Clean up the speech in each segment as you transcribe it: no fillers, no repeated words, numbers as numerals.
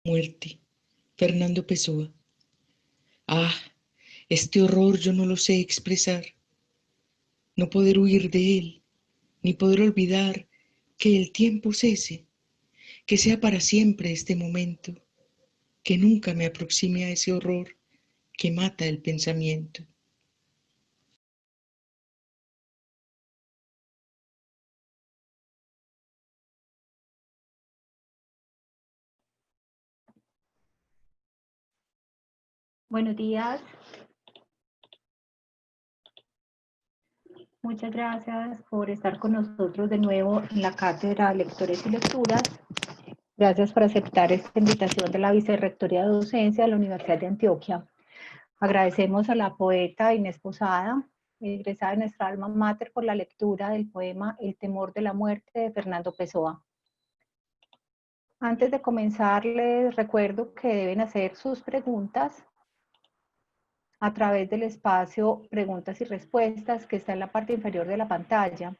Muerte, Fernando Pessoa. Ah, este horror yo no lo sé expresar. No poder huir de él, ni poder olvidar que el tiempo cese, que sea para siempre este momento, que nunca me aproxime a ese horror que mata el pensamiento. Buenos días, muchas gracias por estar con nosotros de nuevo en la Cátedra Lectores y Lecturas. Gracias por aceptar esta invitación de la Vicerrectoría de Docencia de la Universidad de Antioquia. Agradecemos a la poeta Inés Posada, egresada de nuestra alma mater, por la lectura del poema El temor de la muerte de Fernando Pessoa. Antes de comenzar, les recuerdo que deben hacer sus preguntas a través del espacio preguntas y respuestas que está en la parte inferior de la pantalla,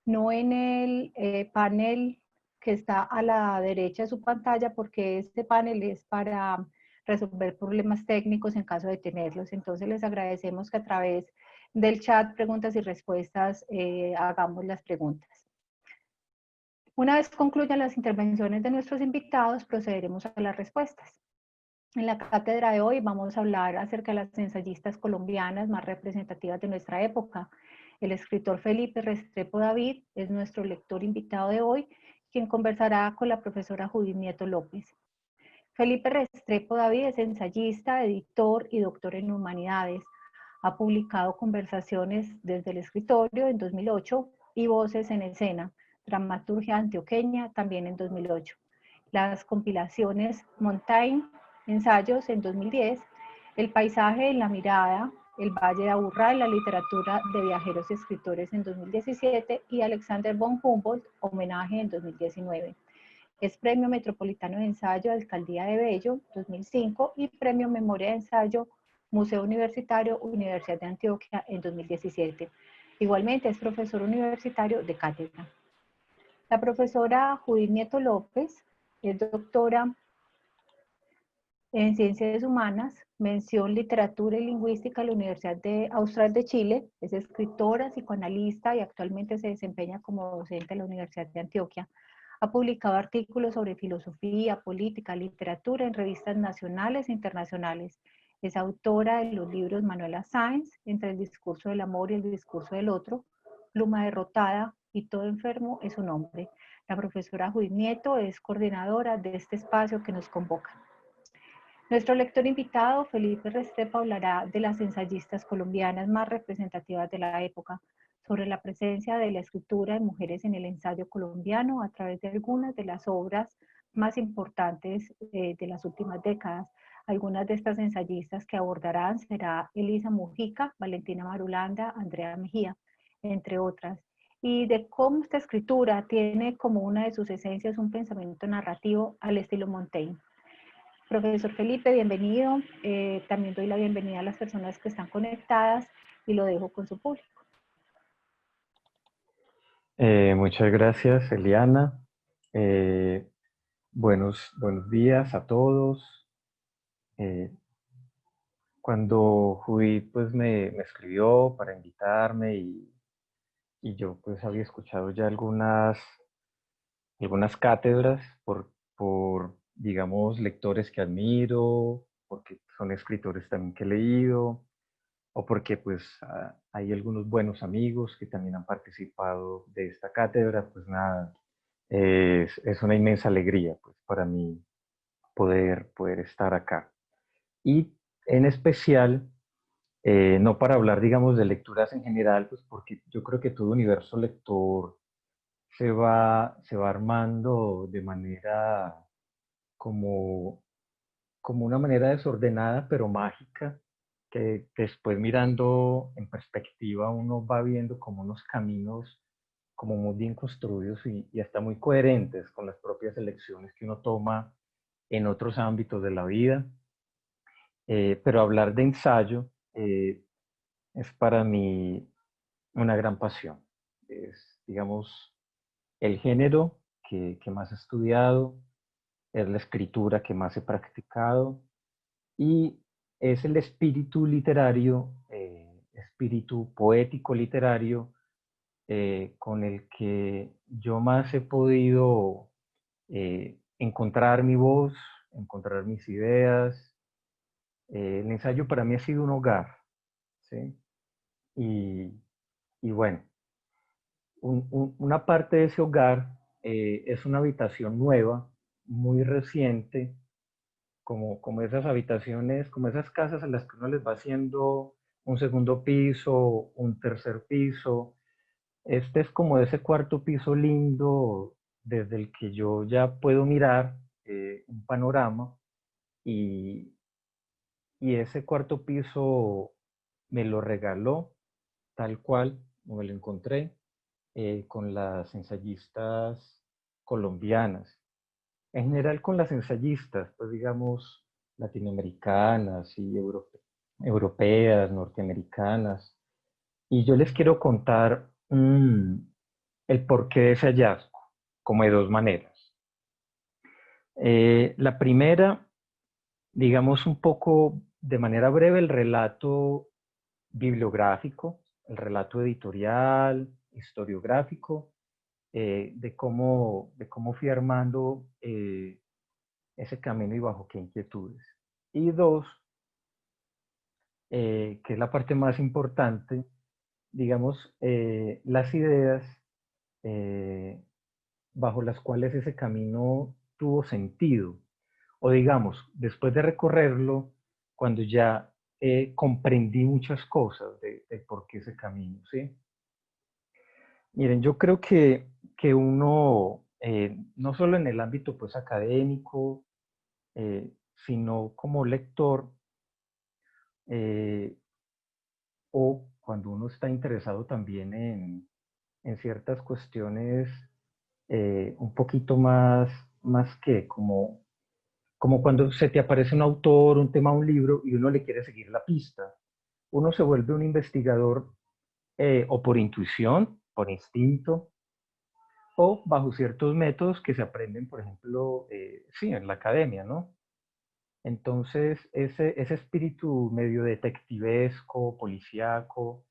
no en el panel que está a la derecha de su pantalla, porque este panel es para resolver problemas técnicos en caso de tenerlos. Entonces les agradecemos que a través del chat preguntas y respuestas hagamos las preguntas. Una vez concluyan las intervenciones de nuestros invitados, procederemos a las respuestas. En la cátedra de hoy vamos a hablar acerca de las ensayistas colombianas más representativas de nuestra época. El escritor Felipe Restrepo David es nuestro lector invitado de hoy, quien conversará con la profesora Judith Nieto López. Felipe Restrepo David es ensayista, editor y doctor en humanidades. Ha publicado Conversaciones desde el escritorio en 2008 y Voces en escena, dramaturgia antioqueña también en 2008. Las compilaciones Montaigne, ensayos en 2010, El paisaje en la mirada, El Valle de Aburrá en la literatura de viajeros y escritores en 2017 y Alexander von Humboldt, homenaje en 2019. Es Premio Metropolitano de Ensayo de Alcaldía de Bello 2005 y Premio Memoria de Ensayo Museo Universitario Universidad de Antioquia en 2017. Igualmente es profesor universitario de cátedra. La profesora Judith Nieto López es doctora en Ciencias Humanas, mención Literatura y Lingüística en la Universidad Austral de Chile. Es escritora, psicoanalista y actualmente se desempeña como docente en la Universidad de Antioquia. Ha publicado artículos sobre filosofía, política, literatura en revistas nacionales e internacionales. Es autora de los libros Manuela Sáenz, Entre el discurso del amor y el discurso del otro, Pluma derrotada y Todo enfermo es un hombre. La profesora Judith Nieto es coordinadora de este espacio que nos convoca. Nuestro lector invitado, Felipe Restrepo, hablará de las ensayistas colombianas más representativas de la época, sobre la presencia de la escritura de mujeres en el ensayo colombiano a través de algunas de las obras más importantes de las últimas décadas. Algunas de estas ensayistas que abordarán será Elisa Mujica, Valentina Marulanda, Andrea Mejía, entre otras. Y de cómo esta escritura tiene como una de sus esencias un pensamiento narrativo al estilo Montaigne. Profesor Felipe, bienvenido. También doy la bienvenida a las personas que están conectadas y lo dejo con su público. Muchas gracias, Eliana. Buenos días a todos. Cuando Judith pues, me escribió para invitarme y yo pues había escuchado ya algunas cátedras digamos, lectores que admiro, porque son escritores también que he leído, o porque pues hay algunos buenos amigos que también han participado de esta cátedra, pues nada, es una inmensa alegría pues para mí poder estar acá. Y en especial, no para hablar, digamos, de lecturas en general, pues porque yo creo que todo universo lector se va armando de manera como, como una manera desordenada pero mágica, que después mirando en perspectiva uno va viendo como unos caminos como muy bien construidos y hasta muy coherentes con las propias elecciones que uno toma en otros ámbitos de la vida. Pero hablar de ensayo es para mí una gran pasión. Es, digamos, el género que más he estudiado, es la escritura que más he practicado y es el espíritu literario, espíritu poético literario, con el que yo más he podido encontrar mi voz, encontrar mis ideas. El ensayo para mí ha sido un hogar, ¿sí? Y, y bueno, una parte de ese hogar es una habitación nueva, muy reciente, como esas habitaciones, como esas casas en las que uno les va haciendo un segundo piso, un tercer piso. Este es como ese cuarto piso lindo desde el que yo ya puedo mirar un panorama y, y ese cuarto piso me lo regaló tal cual, me lo encontré con las ensayistas colombianas. En general con las ensayistas, pues digamos, latinoamericanas y europeas, norteamericanas. Y yo les quiero contar el porqué de ese hallazgo, como de dos maneras. La primera, digamos un poco de manera breve, el relato bibliográfico, el relato editorial, historiográfico, de cómo fui armando ese camino y bajo qué inquietudes. Y dos, que es la parte más importante, digamos, las ideas eh, bajo las cuales ese camino tuvo sentido. O digamos, después de recorrerlo, cuando ya comprendí muchas cosas de por qué ese camino, ¿sí? Miren, yo creo que uno, no solo en el ámbito pues académico, sino como lector, eh, o cuando uno está interesado también en ciertas cuestiones un poquito más que como cuando se te aparece un autor, un tema, un libro y uno le quiere seguir la pista. Uno se vuelve un investigador o por intuición, por instinto, o bajo ciertos métodos que se aprenden, por ejemplo, sí, en la academia, ¿no? Entonces, ese espíritu medio detectivesco, policíaco,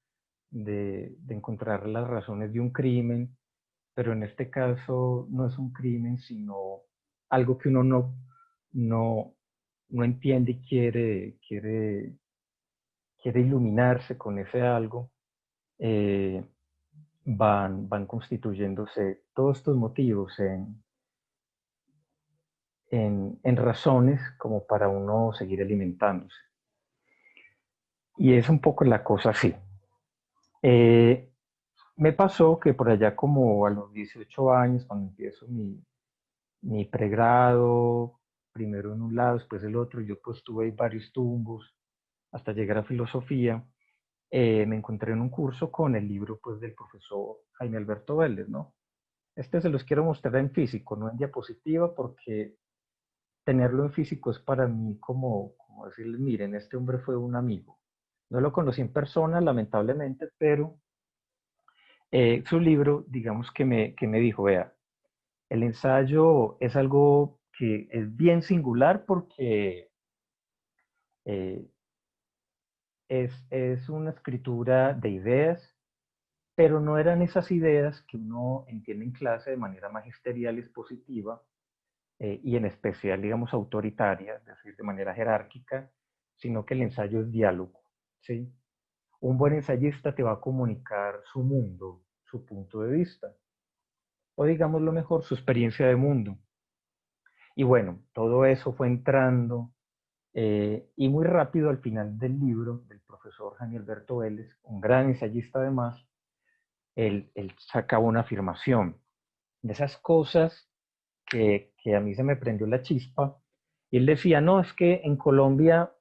de encontrar las razones de un crimen, pero en este caso no es un crimen, sino algo que uno no, no entiende y quiere iluminarse con ese algo, eh, van constituyéndose todos estos motivos en razones como para uno seguir alimentándose. Y es un poco la cosa así. Me pasó que por allá como a los 18 años, cuando empiezo mi pregrado, primero en un lado, después el otro, yo pues tuve varios tumbos hasta llegar a filosofía, me encontré en un curso con el libro pues del profesor Jaime Alberto Vélez, ¿no? Este se los quiero mostrar en físico, no en diapositiva, porque tenerlo en físico es para mí como decirles, miren, este hombre fue un amigo. No lo conocí en persona, lamentablemente, pero su libro, digamos que me dijo, vea, el ensayo es algo que es bien singular porque eh, es una escritura de ideas, pero no eran esas ideas que uno entiende en clase de manera magisterial y expositiva, y en especial, digamos, autoritaria, es decir, de manera jerárquica, sino que el ensayo es diálogo, ¿sí? Un buen ensayista te va a comunicar su mundo, su punto de vista, o digamos lo mejor, su experiencia de mundo. Y bueno, todo eso fue entrando y muy rápido al final del libro del profesor Jaime Alberto Vélez, un gran ensayista además, él sacaba una afirmación de esas cosas que a mí se me prendió la chispa. Y él decía, no, es que en Colombia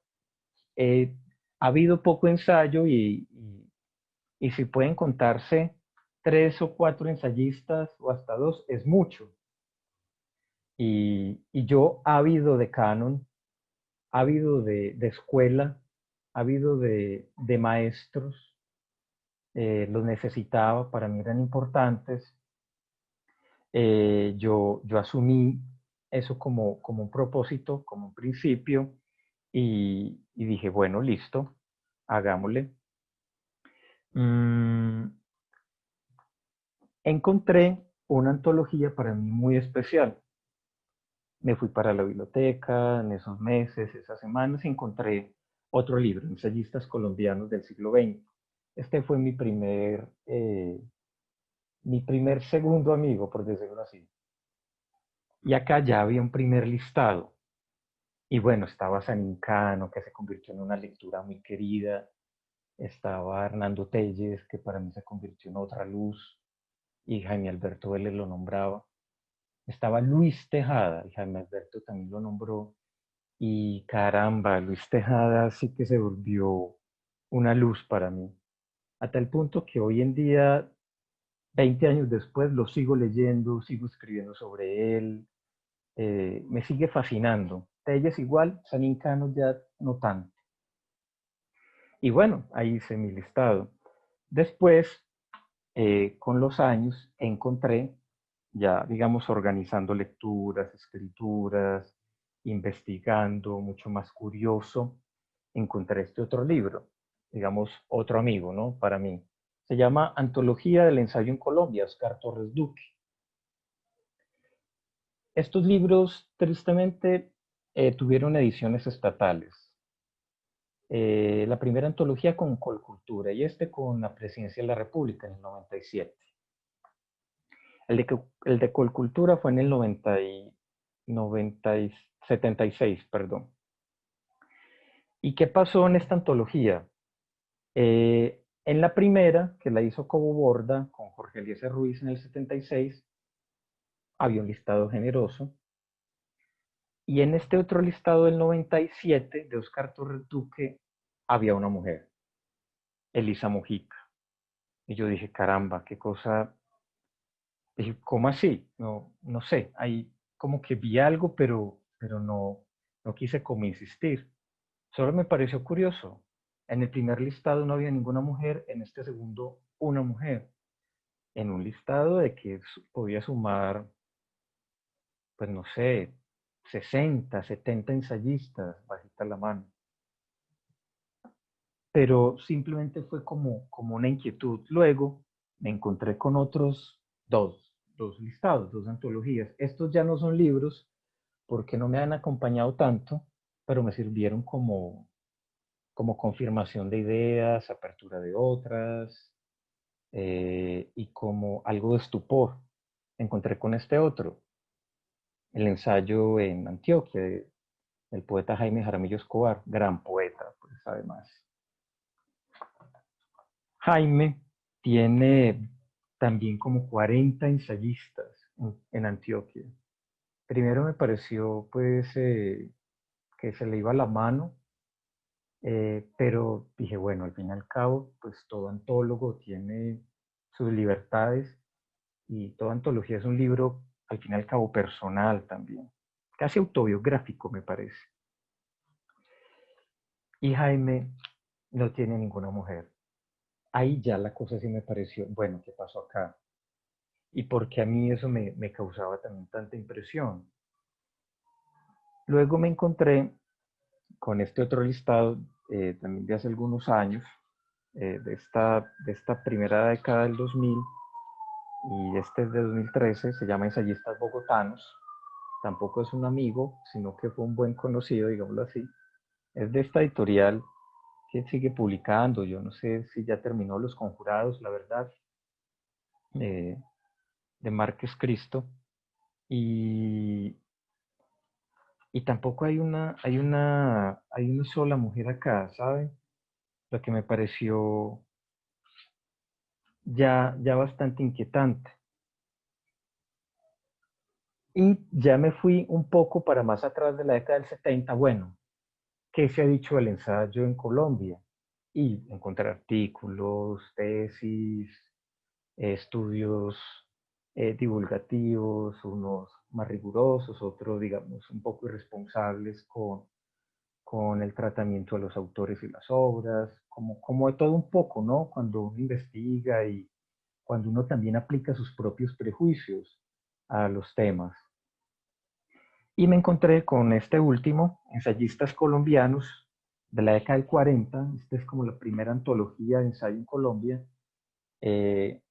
eh, ha habido poco ensayo y si pueden contarse 3 o 4 ensayistas o hasta 2, es mucho. Y yo, ávido de canon, ávido de escuela, ávido de maestros, los necesitaba, para mí eran importantes. Yo asumí eso como un propósito, como un principio, y dije, bueno, listo, hagámosle. Encontré una antología para mí muy especial. Me fui para la biblioteca en esos meses, esas semanas, y encontré otro libro, Ensayistas colombianos del siglo XX. Este fue mi primer segundo amigo, por decirlo así. Y acá ya había un primer listado. Y bueno, estaba San Incano, que se convirtió en una lectura muy querida. Estaba Hernando Telles, que para mí se convirtió en otra luz. Y Jaime Alberto Vélez lo nombraba. Estaba Luis Tejada, y Jaime Alberto también lo nombró. Y caramba, Luis Tejada sí que se volvió una luz para mí. A tal punto que hoy en día, 20 años después, lo sigo leyendo, sigo escribiendo sobre él. Me sigue fascinando. Telles igual, San Incano ya no tanto. Y bueno, ahí hice mi listado. Después, con los años, encontré, ya digamos, organizando lecturas, escrituras, investigando, mucho más curioso, encontré este otro libro, digamos, otro amigo, ¿no? Para mí. Se llama Antología del Ensayo en Colombia, Oscar Torres Duque. Estos libros, tristemente, tuvieron ediciones estatales. La primera antología con Colcultura y este con la Presidencia de la República en el 97. El de Colcultura fue en el 76, perdón. ¿Y qué pasó en esta antología? En la primera, que la hizo Cobo Borda con Jorge Eliezer Ruiz en el 76, había un listado generoso. Y en este otro listado del 97 de Oscar Torres Duque había una mujer, Elisa Mojica. Y yo dije, caramba, qué cosa. Dije, ¿cómo así? No, no sé, ahí como que vi algo, pero no quise como insistir. Solo me pareció curioso. En el primer listado no había ninguna mujer, en este segundo una mujer. En un listado de que podía sumar, pues no sé, 60, 70 ensayistas, bajita la mano. Pero simplemente fue como una inquietud. Luego me encontré con otros dos listados, dos antologías. Estos ya no son libros porque no me han acompañado tanto, pero me sirvieron como confirmación de ideas, apertura de otras y como algo de estupor. Encontré con este otro, el ensayo en Antioquia del poeta Jaime Jaramillo Escobar, gran poeta, pues además. Jaime tiene también como 40 ensayistas en Antioquia. Primero me pareció pues que se le iba la mano, pero dije, bueno, al fin y al cabo, pues todo antólogo tiene sus libertades y toda antología es un libro, al fin y al cabo, personal también, casi autobiográfico me parece. Y Jaime no tiene ninguna mujer. Ahí ya la cosa sí me pareció, bueno, ¿qué pasó acá? Y porque a mí eso me causaba también tanta impresión. Luego me encontré con este otro listado también de hace algunos años, de esta primera década del 2000, y este es de 2013, se llama Ensayistas Bogotanos. Tampoco es un amigo, sino que fue un buen conocido, digámoslo así. Es de esta editorial que sigue publicando, yo no sé si ya terminó Los Conjurados, la verdad, de Márquez Cristo. Y tampoco hay una sola mujer acá, ¿sabe? Lo que me pareció ya bastante inquietante. Y ya me fui un poco para más atrás de la década del 70. Bueno, ¿qué se ha dicho del ensayo en Colombia? Y encontrar artículos, tesis, estudios divulgativos, unos más rigurosos, otros, digamos, un poco irresponsables con el tratamiento de los autores y las obras, como de todo un poco, ¿no? Cuando uno investiga y cuando uno también aplica sus propios prejuicios a los temas. Y me encontré con este último, Ensayistas colombianos, de la década del 40. Esta es como la primera antología de ensayo en Colombia, eh,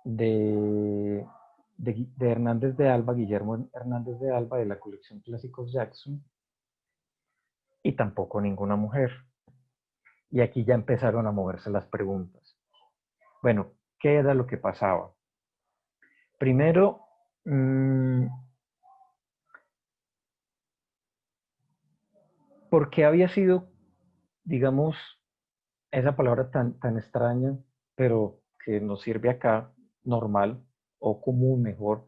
de Hernández de Alba, Guillermo Hernández de Alba, de la colección Clásicos Jackson, y tampoco ninguna mujer. Y aquí ya empezaron a moverse las preguntas. Bueno, ¿qué era lo que pasaba? Primero, ¿por qué había sido, digamos, esa palabra tan extraña, pero que nos sirve acá, normal o común mejor,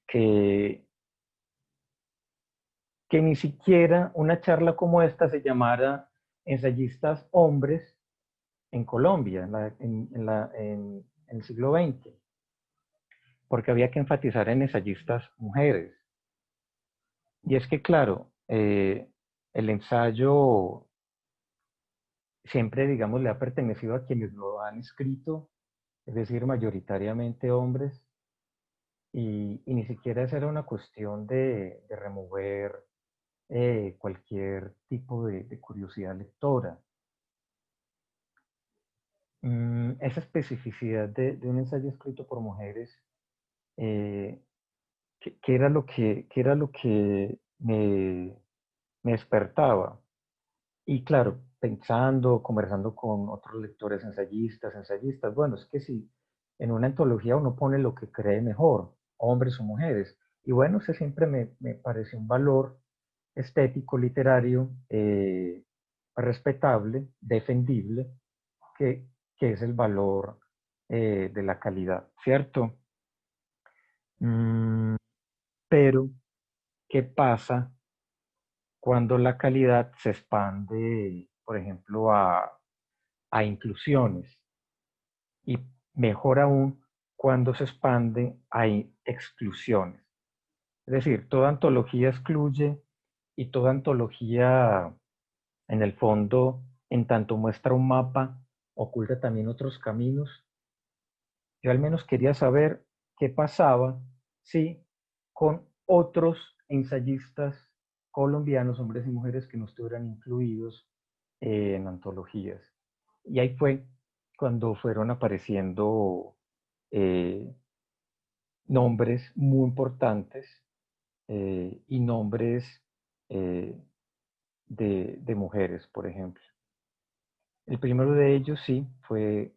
que ni siquiera una charla como esta se llamara Ensayistas Hombres en Colombia, en el siglo XX, porque había que enfatizar en ensayistas mujeres. Y es que, claro, el ensayo siempre, digamos, le ha pertenecido a quienes lo han escrito, es decir, mayoritariamente hombres, y ni siquiera esa era una cuestión de remover cualquier tipo de curiosidad lectora. Esa especificidad de un ensayo escrito por mujeres, ¿qué era lo que me despertaba? Y claro, pensando, conversando con otros lectores ensayistas, bueno, es que si en una antología uno pone lo que cree mejor, hombres o mujeres, y bueno, ese siempre me pareció un valor estético, literario, respetable, defendible, que, que es el valor de la calidad, ¿cierto? Pero, ¿qué pasa cuando la calidad se expande, por ejemplo, a inclusiones? Y mejor aún, cuando se expande hay exclusiones. Es decir, toda antología excluye y toda antología, en el fondo, en tanto muestra un mapa, oculta también otros caminos. Yo al menos quería saber qué pasaba si con otros ensayistas colombianos, hombres y mujeres que no estuvieran incluidos en antologías. Y ahí fue cuando fueron apareciendo eh, nombres muy importantes y nombres eh, de mujeres, por ejemplo. El primero de ellos, sí, fue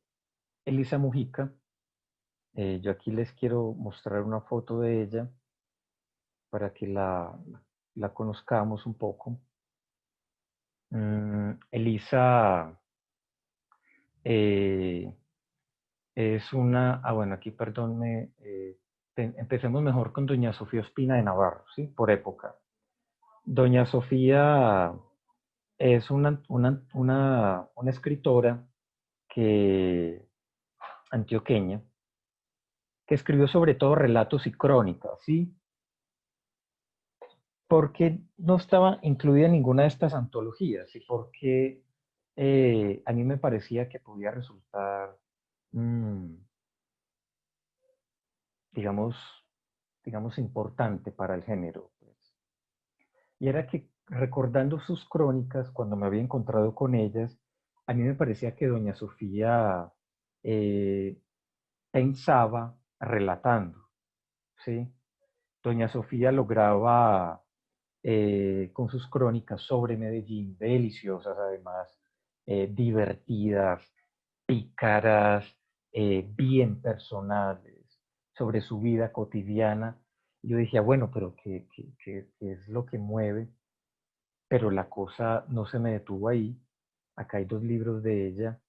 Elisa Mujica. Yo aquí les quiero mostrar una foto de ella para que la conozcamos un poco. Elisa es una, bueno, aquí perdón, empecemos mejor con doña Sofía Ospina de Navarro, ¿sí? Por época. Doña Sofía es una escritora antioqueña, que escribió sobre todo relatos y crónicas, ¿sí? ¿Por qué no estaba incluida en ninguna de estas antologías? ¿Y por qué a mí me parecía que podía resultar, digamos, importante para el género, pues? Y era que, recordando sus crónicas, cuando me había encontrado con ellas, a mí me parecía que doña Sofía eh, pensaba relatando, ¿sí? Doña Sofía lograba, con sus crónicas sobre Medellín, deliciosas además, divertidas, pícaras, bien personales, sobre su vida cotidiana. Yo dije, bueno, pero ¿qué es lo que mueve? Pero la cosa no se me detuvo ahí. Acá hay dos libros de ella.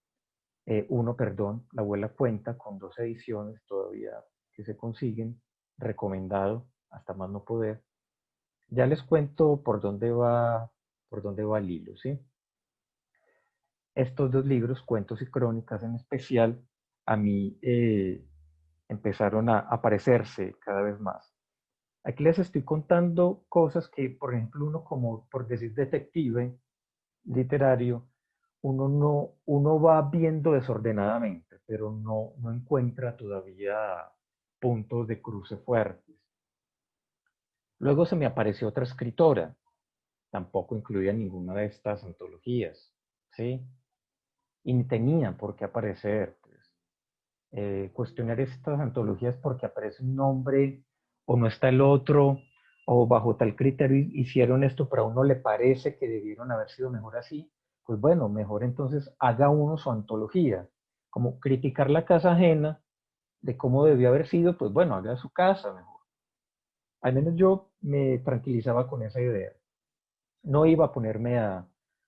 Uno, perdón, La abuela cuenta, con 2 ediciones todavía que se consiguen, recomendado hasta más no poder. Ya les cuento por dónde va el hilo, ¿sí? Estos 2 libros, Cuentos y Crónicas en especial, a mí empezaron a aparecerse cada vez más. Aquí les estoy contando cosas que, por ejemplo, uno como, por decir, detective literario, uno va viendo desordenadamente, pero no encuentra todavía puntos de cruce fuertes. Luego se me apareció otra escritora, tampoco incluía ninguna de estas antologías, ¿sí? Y ni tenían por qué aparecer, pues. Cuestionar estas antologías porque aparece un nombre o no está el otro, o bajo tal criterio hicieron esto, pero a uno le parece que debieron haber sido mejor así, pues bueno, mejor entonces haga uno su antología. Como criticar la casa ajena de cómo debió haber sido, pues bueno, haga su casa mejor. Al menos yo me tranquilizaba con esa idea. No iba a ponerme a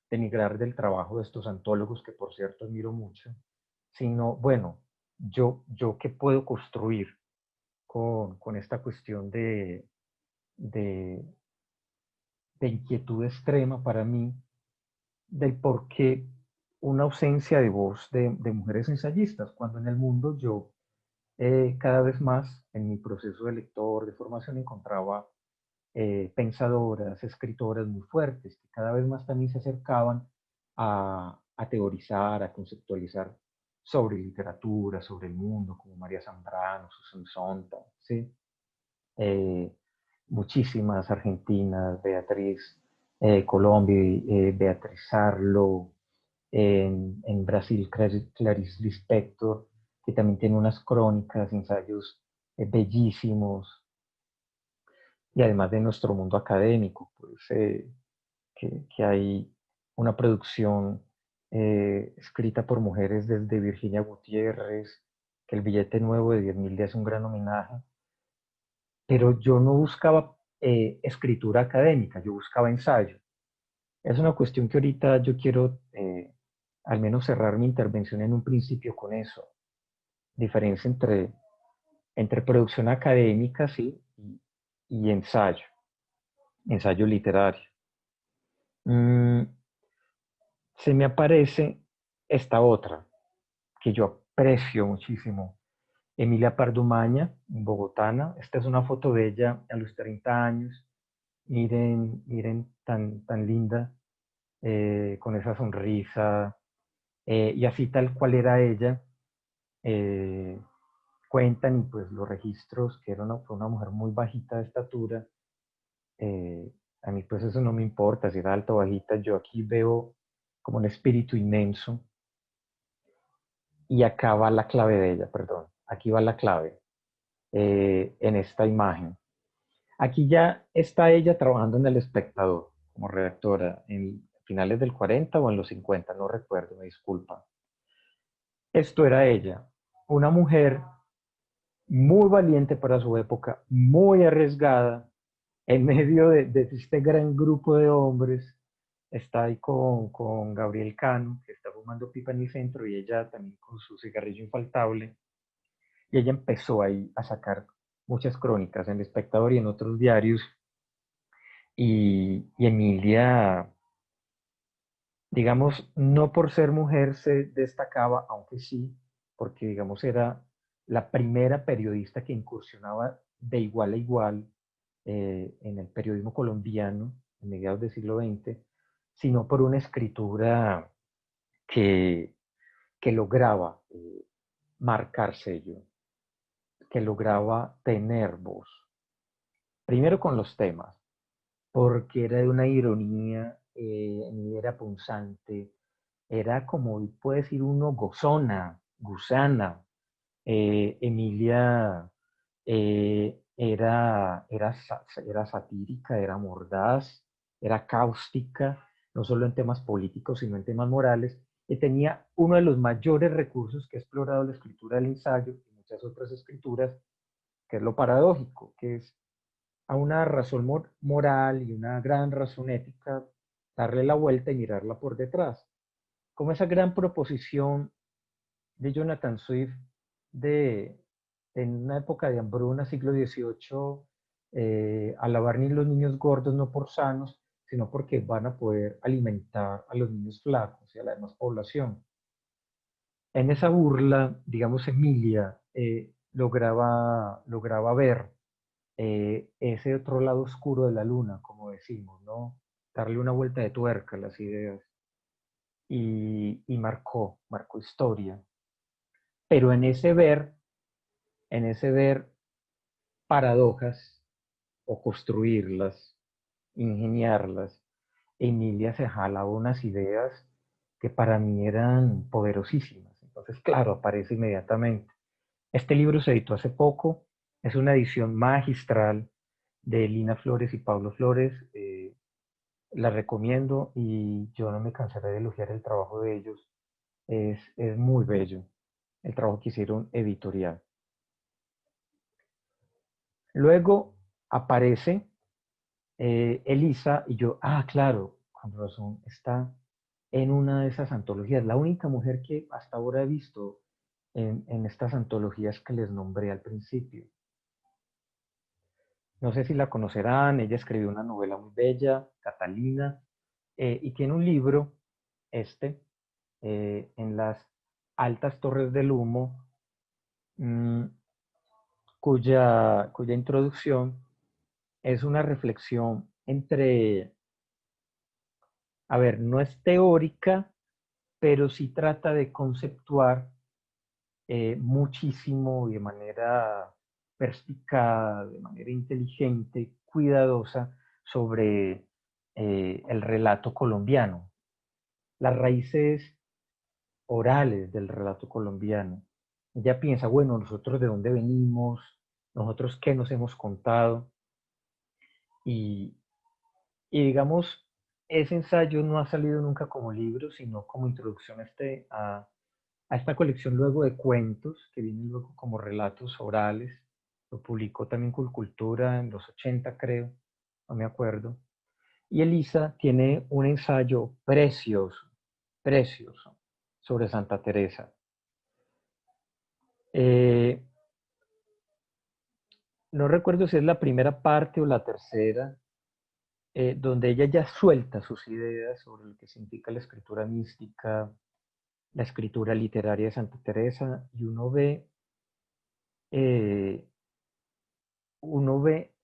denigrar del trabajo de estos antólogos, que por cierto admiro mucho, sino, bueno, yo qué puedo construir con esta cuestión de, de inquietud extrema para mí, del por qué una ausencia de voz de mujeres ensayistas, cuando en el mundo yo cada vez más en mi proceso de lector, de formación, encontraba pensadoras, escritoras muy fuertes, que cada vez más también se acercaban a teorizar, a conceptualizar sobre literatura, sobre el mundo, como María Zambrano, Susan Sontag, ¿sí? Eh, Muchísimas argentinas, Beatriz Colombi, Beatriz Sarlo, en Brasil Clarice Lispector, que también tiene unas crónicas, ensayos bellísimos, y además de nuestro mundo académico, pues que hay una producción escrita por mujeres desde Virginia Gutiérrez, que el billete nuevo de 10.000 días es un gran homenaje, pero yo no buscaba escritura académica, yo buscaba ensayo. Es una cuestión que ahorita yo quiero al menos cerrar mi intervención en un principio con eso. Diferencia entre producción académica, sí, y ensayo literario. Se me aparece esta otra, que yo aprecio muchísimo, Emilia Pardumaña, bogotana. Esta es una foto de ella a los 30 años. Miren tan linda, con esa sonrisa, y así tal cual era ella. Eh, Cuentan, y pues los registros, que fue una mujer muy bajita de estatura. eh, a mí pues eso no me importa, si era alta o bajita, yo aquí veo como un espíritu inmenso, y acá va la clave de ella, perdón, aquí va la clave en esta imagen. Aquí ya está ella trabajando en El Espectador como redactora en finales del 40 o en los 50, no recuerdo, me disculpa. Esto era ella, una mujer muy valiente para su época, muy arriesgada, en medio de este gran grupo de hombres. Está ahí con Gabriel Cano, que está fumando pipa en el centro, y ella también con su cigarrillo infaltable. Y ella empezó ahí a sacar muchas crónicas en El Espectador y en otros diarios. Y Emilia, digamos, no por ser mujer se destacaba, aunque sí, porque, digamos, era la primera periodista que incursionaba de igual a igual en el periodismo colombiano en mediados del siglo XX, sino por una escritura que, que lograba marcar sello, que lograba tener voz. Primero con los temas, porque era de una ironía, ni era punzante, era como puede decir uno, gozona, gusana. Emilia era satírica, era mordaz, era cáustica, no solo en temas políticos, sino en temas morales, y tenía uno de los mayores recursos que ha explorado la escritura del ensayo y muchas otras escrituras, que es lo paradójico, que es a una razón moral y una gran razón ética, darle la vuelta y mirarla por detrás. Como esa gran proposición de Jonathan Swift de, en una época de hambruna, siglo XVIII, alabar ni los niños gordos no por sanos, sino porque van a poder alimentar a los niños flacos y a la demás población. En esa burla, digamos, Emilia lograba ver ese otro lado oscuro de la luna, como decimos, ¿no? Darle una vuelta de tuerca a las ideas, y marcó historia. Pero en ese ver paradojas, o construirlas, ingeniarlas, Emilia se jalaba unas ideas que para mí eran poderosísimas. Entonces, claro, aparece inmediatamente. Este libro se editó hace poco, es una edición magistral de Lina Flores y Pablo Flores. La recomiendo y yo no me cansaré de elogiar el trabajo de ellos. Es muy bello el trabajo que hicieron editorial. Luego aparece Elisa y yo, claro, con razón, está en una de esas antologías, la única mujer que hasta ahora he visto en estas antologías que les nombré al principio. No sé si la conocerán, ella escribió una novela muy bella, Catalina, y tiene un libro, en las altas torres del humo, mmm, cuya introducción es una reflexión entre, a ver, no es teórica, pero sí trata de conceptuar muchísimo y de manera perspicaz, de manera inteligente, cuidadosa sobre el relato colombiano, las raíces orales del relato colombiano. Ella piensa, bueno, nosotros de dónde venimos, nosotros qué nos hemos contado, y, y digamos, ese ensayo no ha salido nunca como libro, sino como introducción a esta colección luego de cuentos, que vienen luego como relatos orales. Lo publicó también Cultura en los 80, creo, no me acuerdo. Y Elisa tiene un ensayo precioso, precioso, sobre Santa Teresa. No recuerdo si es la primera parte o la tercera, donde ella ya suelta sus ideas sobre lo que significa la escritura mística, la escritura literaria de Santa Teresa, y eh, uno ve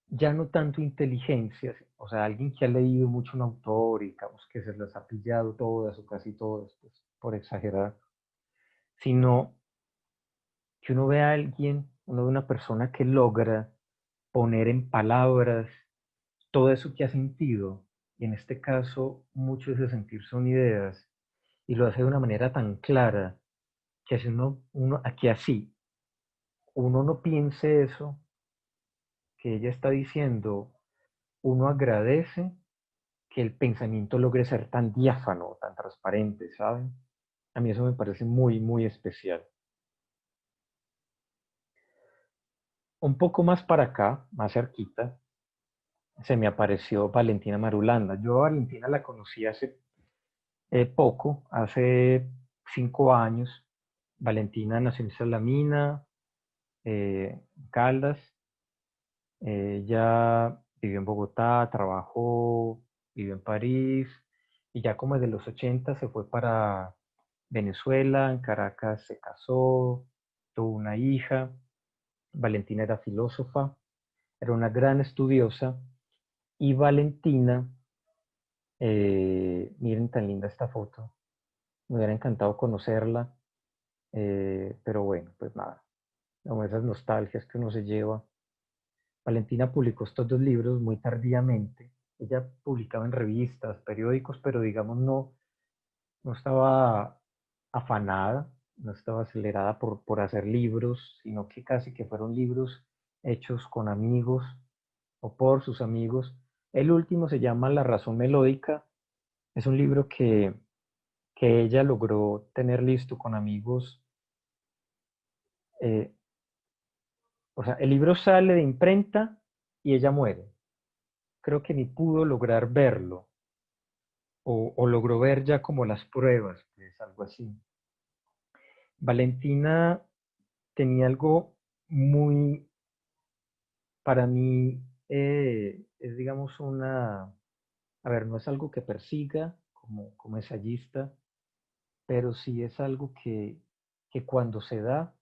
ya no tanto inteligencia, o sea, alguien que ha leído mucho un autor y digamos que se las ha pillado todas o casi todas, pues, por exagerar, sino que uno ve a alguien, uno ve una persona que logra poner en palabras todo eso que ha sentido, y en este caso mucho de ese sentir son ideas, y lo hace de una manera tan clara que así aquí así, uno no piense eso que ella está diciendo, uno agradece que el pensamiento logre ser tan diáfano, tan transparente, ¿saben? A mí eso me parece muy, muy especial. Un poco más para acá, más cerquita, se me apareció Valentina Marulanda. Yo a Valentina la conocí hace poco, hace 5 años. Valentina nació en Salamina, Caldas. Ella vivió en Bogotá, trabajó, vivió en París, y ya como desde los 80 se fue para Venezuela. En Caracas se casó, tuvo una hija. Valentina era filósofa, era una gran estudiosa, y Valentina, miren tan linda esta foto, me hubiera encantado conocerla, pero bueno, pues nada, como esas nostalgias que uno se lleva. Valentina publicó estos 2 libros muy tardíamente. Ella publicaba en revistas, periódicos, pero digamos no estaba afanada, no estaba acelerada por hacer libros, sino que casi que fueron libros hechos con amigos o por sus amigos. El último se llama La razón melódica. Es un libro que ella logró tener listo con amigos. eh, o sea, el libro sale de imprenta y ella muere. Creo que ni pudo lograr verlo, o logró ver ya como las pruebas, pues algo así. Valentina tenía algo muy, para mí, es digamos a ver, no es algo que persiga como ensayista, pero sí es algo que cuando se da,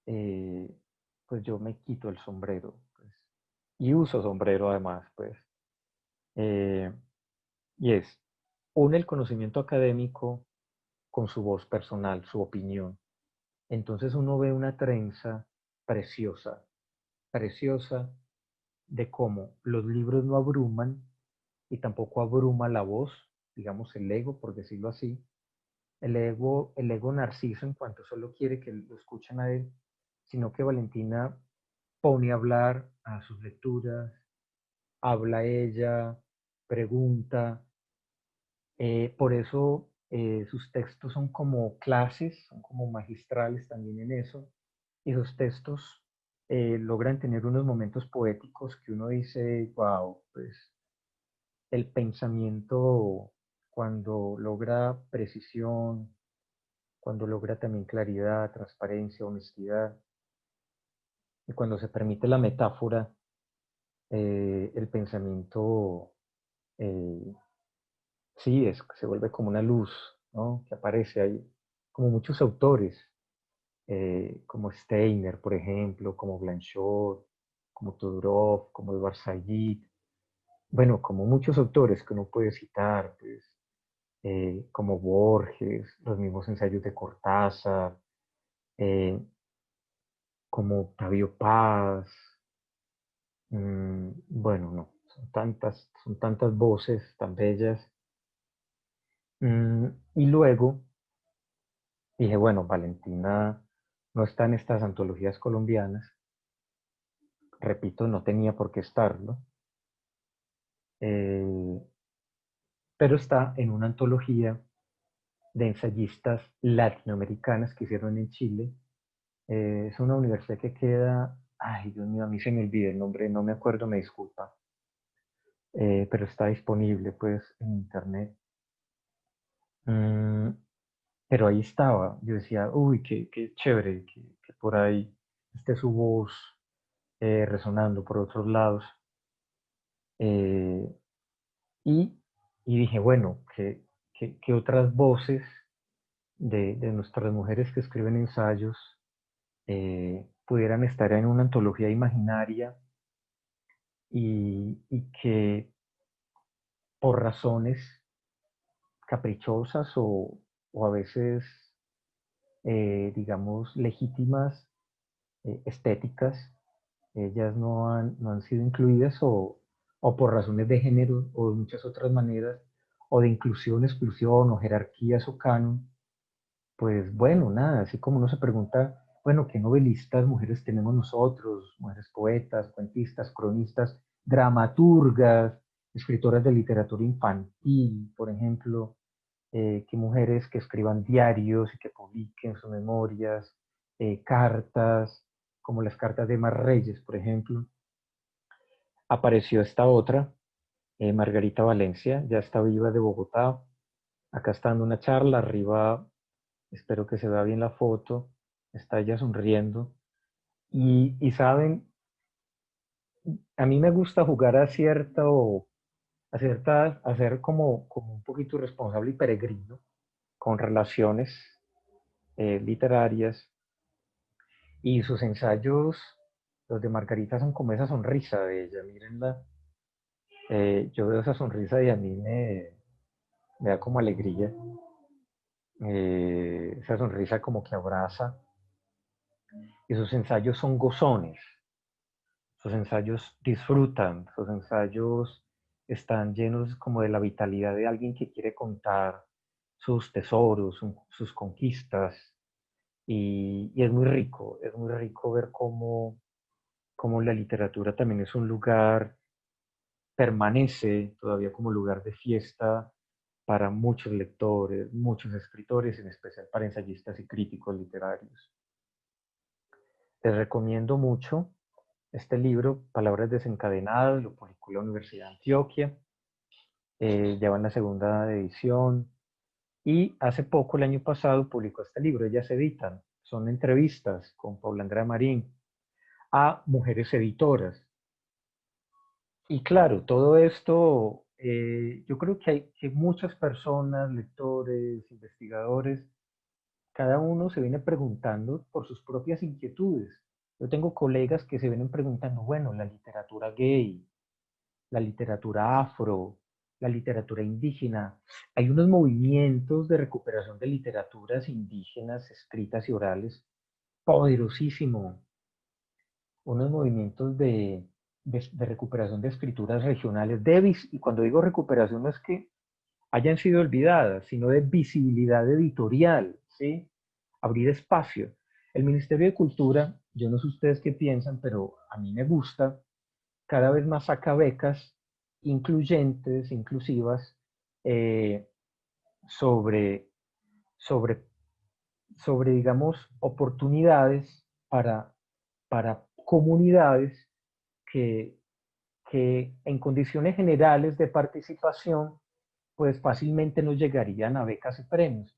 eh, pues yo me quito el sombrero, pues, y uso sombrero además, pues, eh, y une el conocimiento académico con su voz personal, su opinión. Entonces uno ve una trenza preciosa, preciosa, de cómo los libros no abruman y tampoco abruma la voz, digamos el ego, por decirlo así. El ego narciso en cuanto solo quiere que lo escuchen a él, sino que Valentina pone a hablar a sus lecturas, habla ella, pregunta. Por eso sus textos son como clases, son como magistrales también en eso. Y sus textos logran tener unos momentos poéticos que uno dice, wow, pues el pensamiento cuando logra precisión, cuando logra también claridad, transparencia, honestidad, y cuando se permite la metáfora, el pensamiento eh, sí, se vuelve como una luz, ¿no? Que aparece ahí, como muchos autores, como Steiner, por ejemplo, como Blanchot, como Todorov, como Edward Said, bueno, como muchos autores que uno puede citar, pues, como Borges, los mismos ensayos de Cortázar, eh, como Octavio Paz, bueno, no, son tantas voces tan bellas. Y luego dije, bueno, Valentina no está en estas antologías colombianas, repito, no tenía por qué estarlo, eh, pero está en una antología de ensayistas latinoamericanas que hicieron en Chile. Es una universidad que queda, ay Dios mío, a mí se me olvida el nombre, no me acuerdo, me disculpa, pero está disponible pues en internet. Mm, pero ahí estaba, yo decía, uy, qué chévere que por ahí esté su voz resonando por otros lados. Eh, y, y dije, bueno, ¿qué otras voces de nuestras mujeres que escriben ensayos pudieran estar en una antología imaginaria y que por razones caprichosas o a veces, digamos, legítimas, estéticas, ellas no han sido incluidas o por razones de género o de muchas otras maneras, o de inclusión, exclusión o jerarquías o canon, pues bueno, nada, así como uno se pregunta, bueno, ¿qué novelistas mujeres tenemos nosotros? Mujeres poetas, cuentistas, cronistas, dramaturgas, escritoras de literatura infantil, por ejemplo, ¿qué mujeres que escriban diarios y que publiquen sus memorias, cartas, como las cartas de Mar Reyes, por ejemplo? Apareció esta otra, Margarita Valencia, ya está viva de Bogotá, acá está dando una charla, arriba espero que se vea bien la foto, está ella sonriendo. Y saben, a mí me gusta jugar a ser como un poquito irresponsable y peregrino con relaciones literarias y sus ensayos, los de Margarita son como esa sonrisa de ella, mírenla. Yo veo esa sonrisa y a mí me da como alegría, esa sonrisa como que abraza y sus ensayos son gozones. Sus ensayos disfrutan, sus ensayos están llenos como de la vitalidad de alguien que quiere contar sus tesoros, sus conquistas. Y es muy rico ver cómo la literatura también es un lugar, permanece todavía como lugar de fiesta para muchos lectores, muchos escritores, en especial para ensayistas y críticos literarios. Les recomiendo mucho este libro, Palabras Desencadenadas, lo publicó la Universidad de Antioquia, ya va en la segunda edición, y hace poco, el año pasado, publicó este libro, ellas editan, son entrevistas con Paula Andrea Marín a mujeres editoras. Y claro, todo esto, yo creo que muchas personas, lectores, investigadores, cada uno se viene preguntando por sus propias inquietudes. Yo tengo colegas que se vienen preguntando, bueno, la literatura gay, la literatura afro, la literatura indígena. Hay unos movimientos de recuperación de literaturas indígenas escritas y orales poderosísimos, unos movimientos de recuperación de escrituras regionales, y cuando digo recuperación no es que hayan sido olvidadas, sino de visibilidad editorial, ¿sí? Abrir espacio. El Ministerio de Cultura, yo no sé ustedes qué piensan, pero a mí me gusta, cada vez más saca becas incluyentes, inclusivas, sobre, sobre, digamos, oportunidades para comunidades que, que en condiciones generales de participación, pues fácilmente no llegarían a becas y premios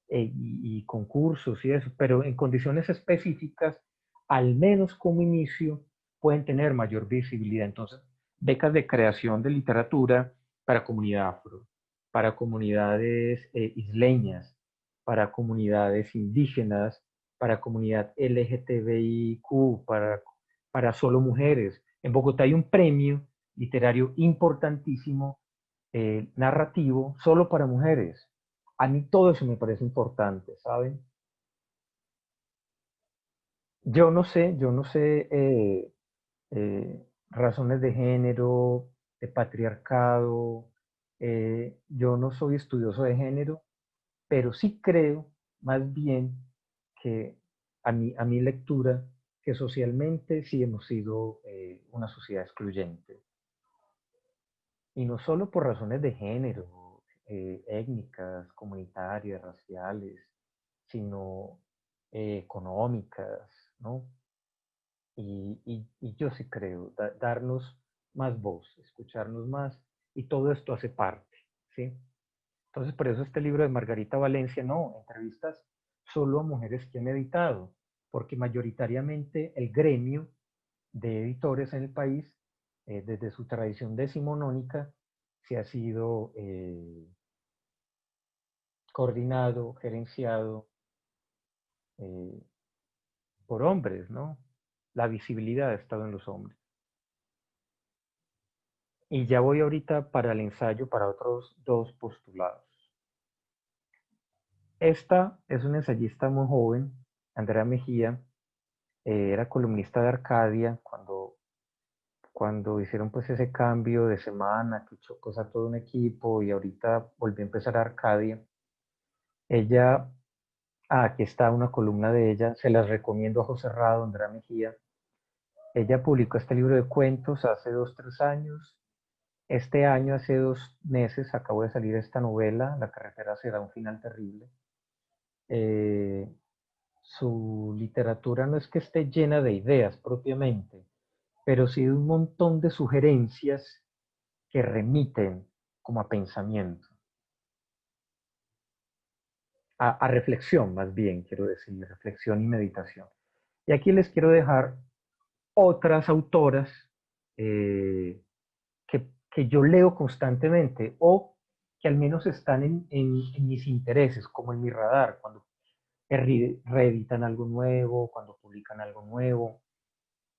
y concursos y eso, pero en condiciones específicas, al menos como inicio, pueden tener mayor visibilidad. Entonces, becas de creación de literatura para comunidad afro, para comunidades isleñas, para comunidades indígenas, para comunidad LGTBIQ, para solo mujeres. En Bogotá hay un premio literario importantísimo, narrativo, solo para mujeres. A mí todo eso me parece importante, ¿saben? Yo no sé razones de género, de patriarcado, yo no soy estudioso de género, pero sí creo más bien que a mi lectura, que socialmente sí hemos sido una sociedad excluyente. Y no solo por razones de género, étnicas, comunitarias, raciales, sino económicas, ¿no? Y yo sí creo, darnos más voz, escucharnos más, y todo esto hace parte, ¿sí? Entonces, por eso este libro de Margarita Valencia, no, entrevistas solo a mujeres que han editado, porque mayoritariamente el gremio de editores en el país, desde su tradición decimonónica, se ha sido coordinado, gerenciado eh, por hombres, ¿no? La visibilidad ha estado en los hombres. Y ya voy ahorita para el ensayo, para otros dos postulados. Esta es una ensayista muy joven, Andrea Mejía, era columnista de Arcadia cuando hicieron pues ese cambio de semana, que echó cosa a todo un equipo y ahorita volvió a empezar a Arcadia. Ella, aquí está una columna de ella, se las recomiendo a José Rado, Andrea Mejía. Ella publicó este libro de cuentos hace 2, 3 años. Este año, hace 2 meses, acabó de salir esta novela, La carretera será un final terrible. Su literatura no es que esté llena de ideas propiamente, pero sí de un montón de sugerencias que remiten como a pensamiento, a reflexión más bien, quiero decir, reflexión y meditación. Y aquí les quiero dejar otras autoras que yo leo constantemente o que al menos están en mis intereses, como en mi radar, cuando reeditan algo nuevo, cuando publican algo nuevo,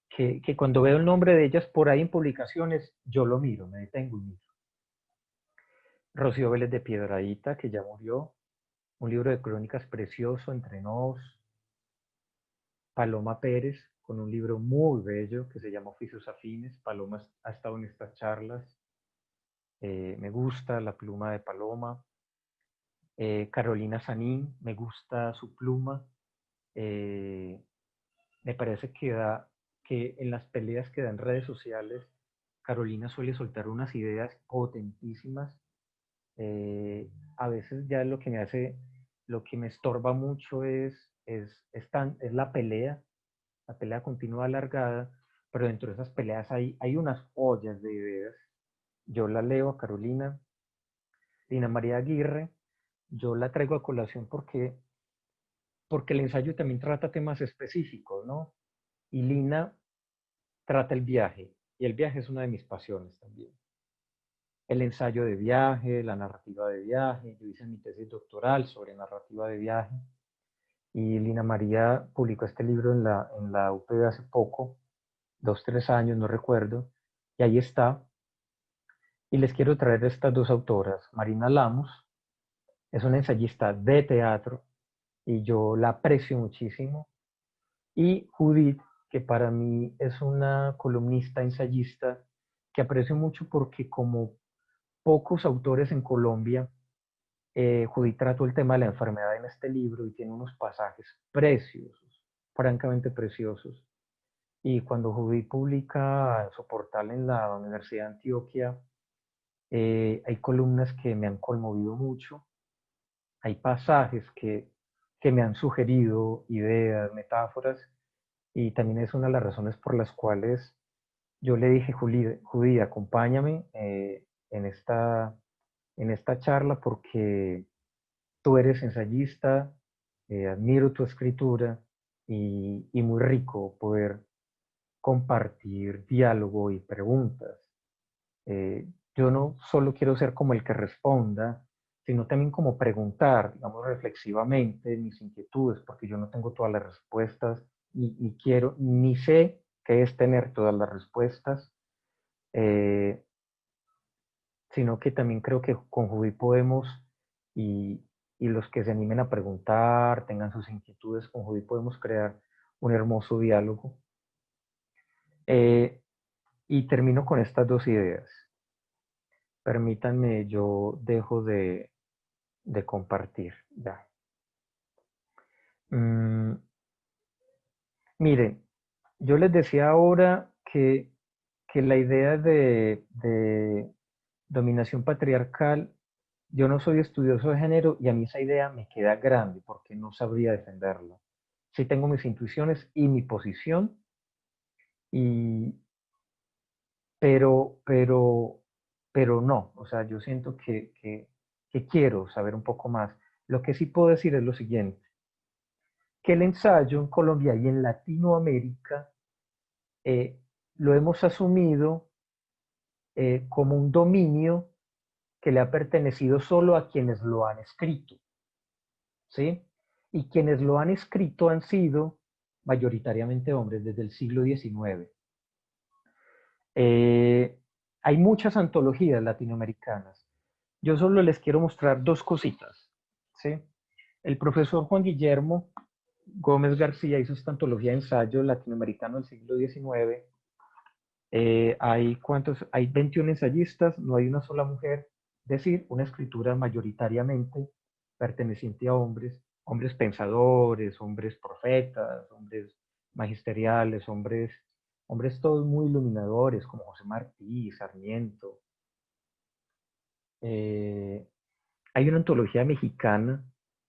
que cuando veo el nombre de ellas por ahí en publicaciones, yo lo miro, me detengo y miro. Rocío Vélez de Piedradita, que ya murió, un libro de crónicas precioso, Entre Nos. Paloma Pérez, con un libro muy bello que se llama Oficios Afines. Paloma ha estado en estas charlas. Me gusta la pluma de Paloma. Carolina Sanín, me gusta su pluma. Me parece que en las peleas que da en redes sociales, Carolina suele soltar unas ideas potentísimas. A veces ya lo que me estorba mucho es la pelea continua alargada, pero dentro de esas peleas hay unas ollas de ideas. Yo la leo a Carolina. Lina María Aguirre, yo la traigo a colación porque el ensayo también trata temas específicos, ¿no? Y Lina trata el viaje, y el viaje es una de mis pasiones también. El ensayo de viaje, la narrativa de viaje, yo hice mi tesis doctoral sobre narrativa de viaje, y Lina María publicó este libro en la UPB hace poco, 2, 3 años, no recuerdo, y ahí está. Y les quiero traer estas dos autoras. Marina Lamus es una ensayista de teatro, y yo la aprecio muchísimo. Y Judith que para mí es una columnista ensayista que aprecio mucho porque como pocos autores en Colombia, Judith trató el tema de la enfermedad en este libro y tiene unos pasajes preciosos, francamente preciosos. Y cuando Judith publica en su portal en la Universidad de Antioquia, hay columnas que me han conmovido mucho, hay pasajes que me han sugerido ideas, metáforas, y también es una de las razones por las cuales yo le dije, Judith, acompáñame en esta charla porque tú eres ensayista, admiro tu escritura y muy rico poder compartir diálogo y preguntas. Yo no solo quiero ser como el que responda, sino también como preguntar, digamos, reflexivamente mis inquietudes, porque yo no tengo todas las respuestas, ni quiero, ni sé qué es tener todas las respuestas, eh, sino que también creo que con Judy podemos, y, y los que se animen a preguntar, tengan sus inquietudes, con Judy podemos crear un hermoso diálogo. Y termino con estas dos ideas. Permítanme, yo dejo de compartir. Ya. Miren, yo les decía ahora que la idea de dominación patriarcal, yo no soy estudioso de género y a mí esa idea me queda grande porque no sabría defenderla. Sí tengo mis intuiciones y mi posición, y, pero no, o sea, yo siento que quiero saber un poco más. Lo que sí puedo decir es lo siguiente, que el ensayo en Colombia y en Latinoamérica eh, lo hemos asumido como un dominio que le ha pertenecido solo a quienes lo han escrito, ¿sí? Y quienes lo han escrito han sido mayoritariamente hombres desde el siglo XIX. Hay muchas antologías latinoamericanas. Yo solo les quiero mostrar dos cositas, ¿sí? El profesor Juan Guillermo Gómez García hizo esta antología de ensayo latinoamericano del siglo XIX. Hay 21 ensayistas, no hay una sola mujer, es decir, una escritura mayoritariamente perteneciente a hombres, hombres pensadores, hombres profetas, hombres magisteriales, hombres todos muy iluminadores, como José Martí, Sarmiento. Hay una antología mexicana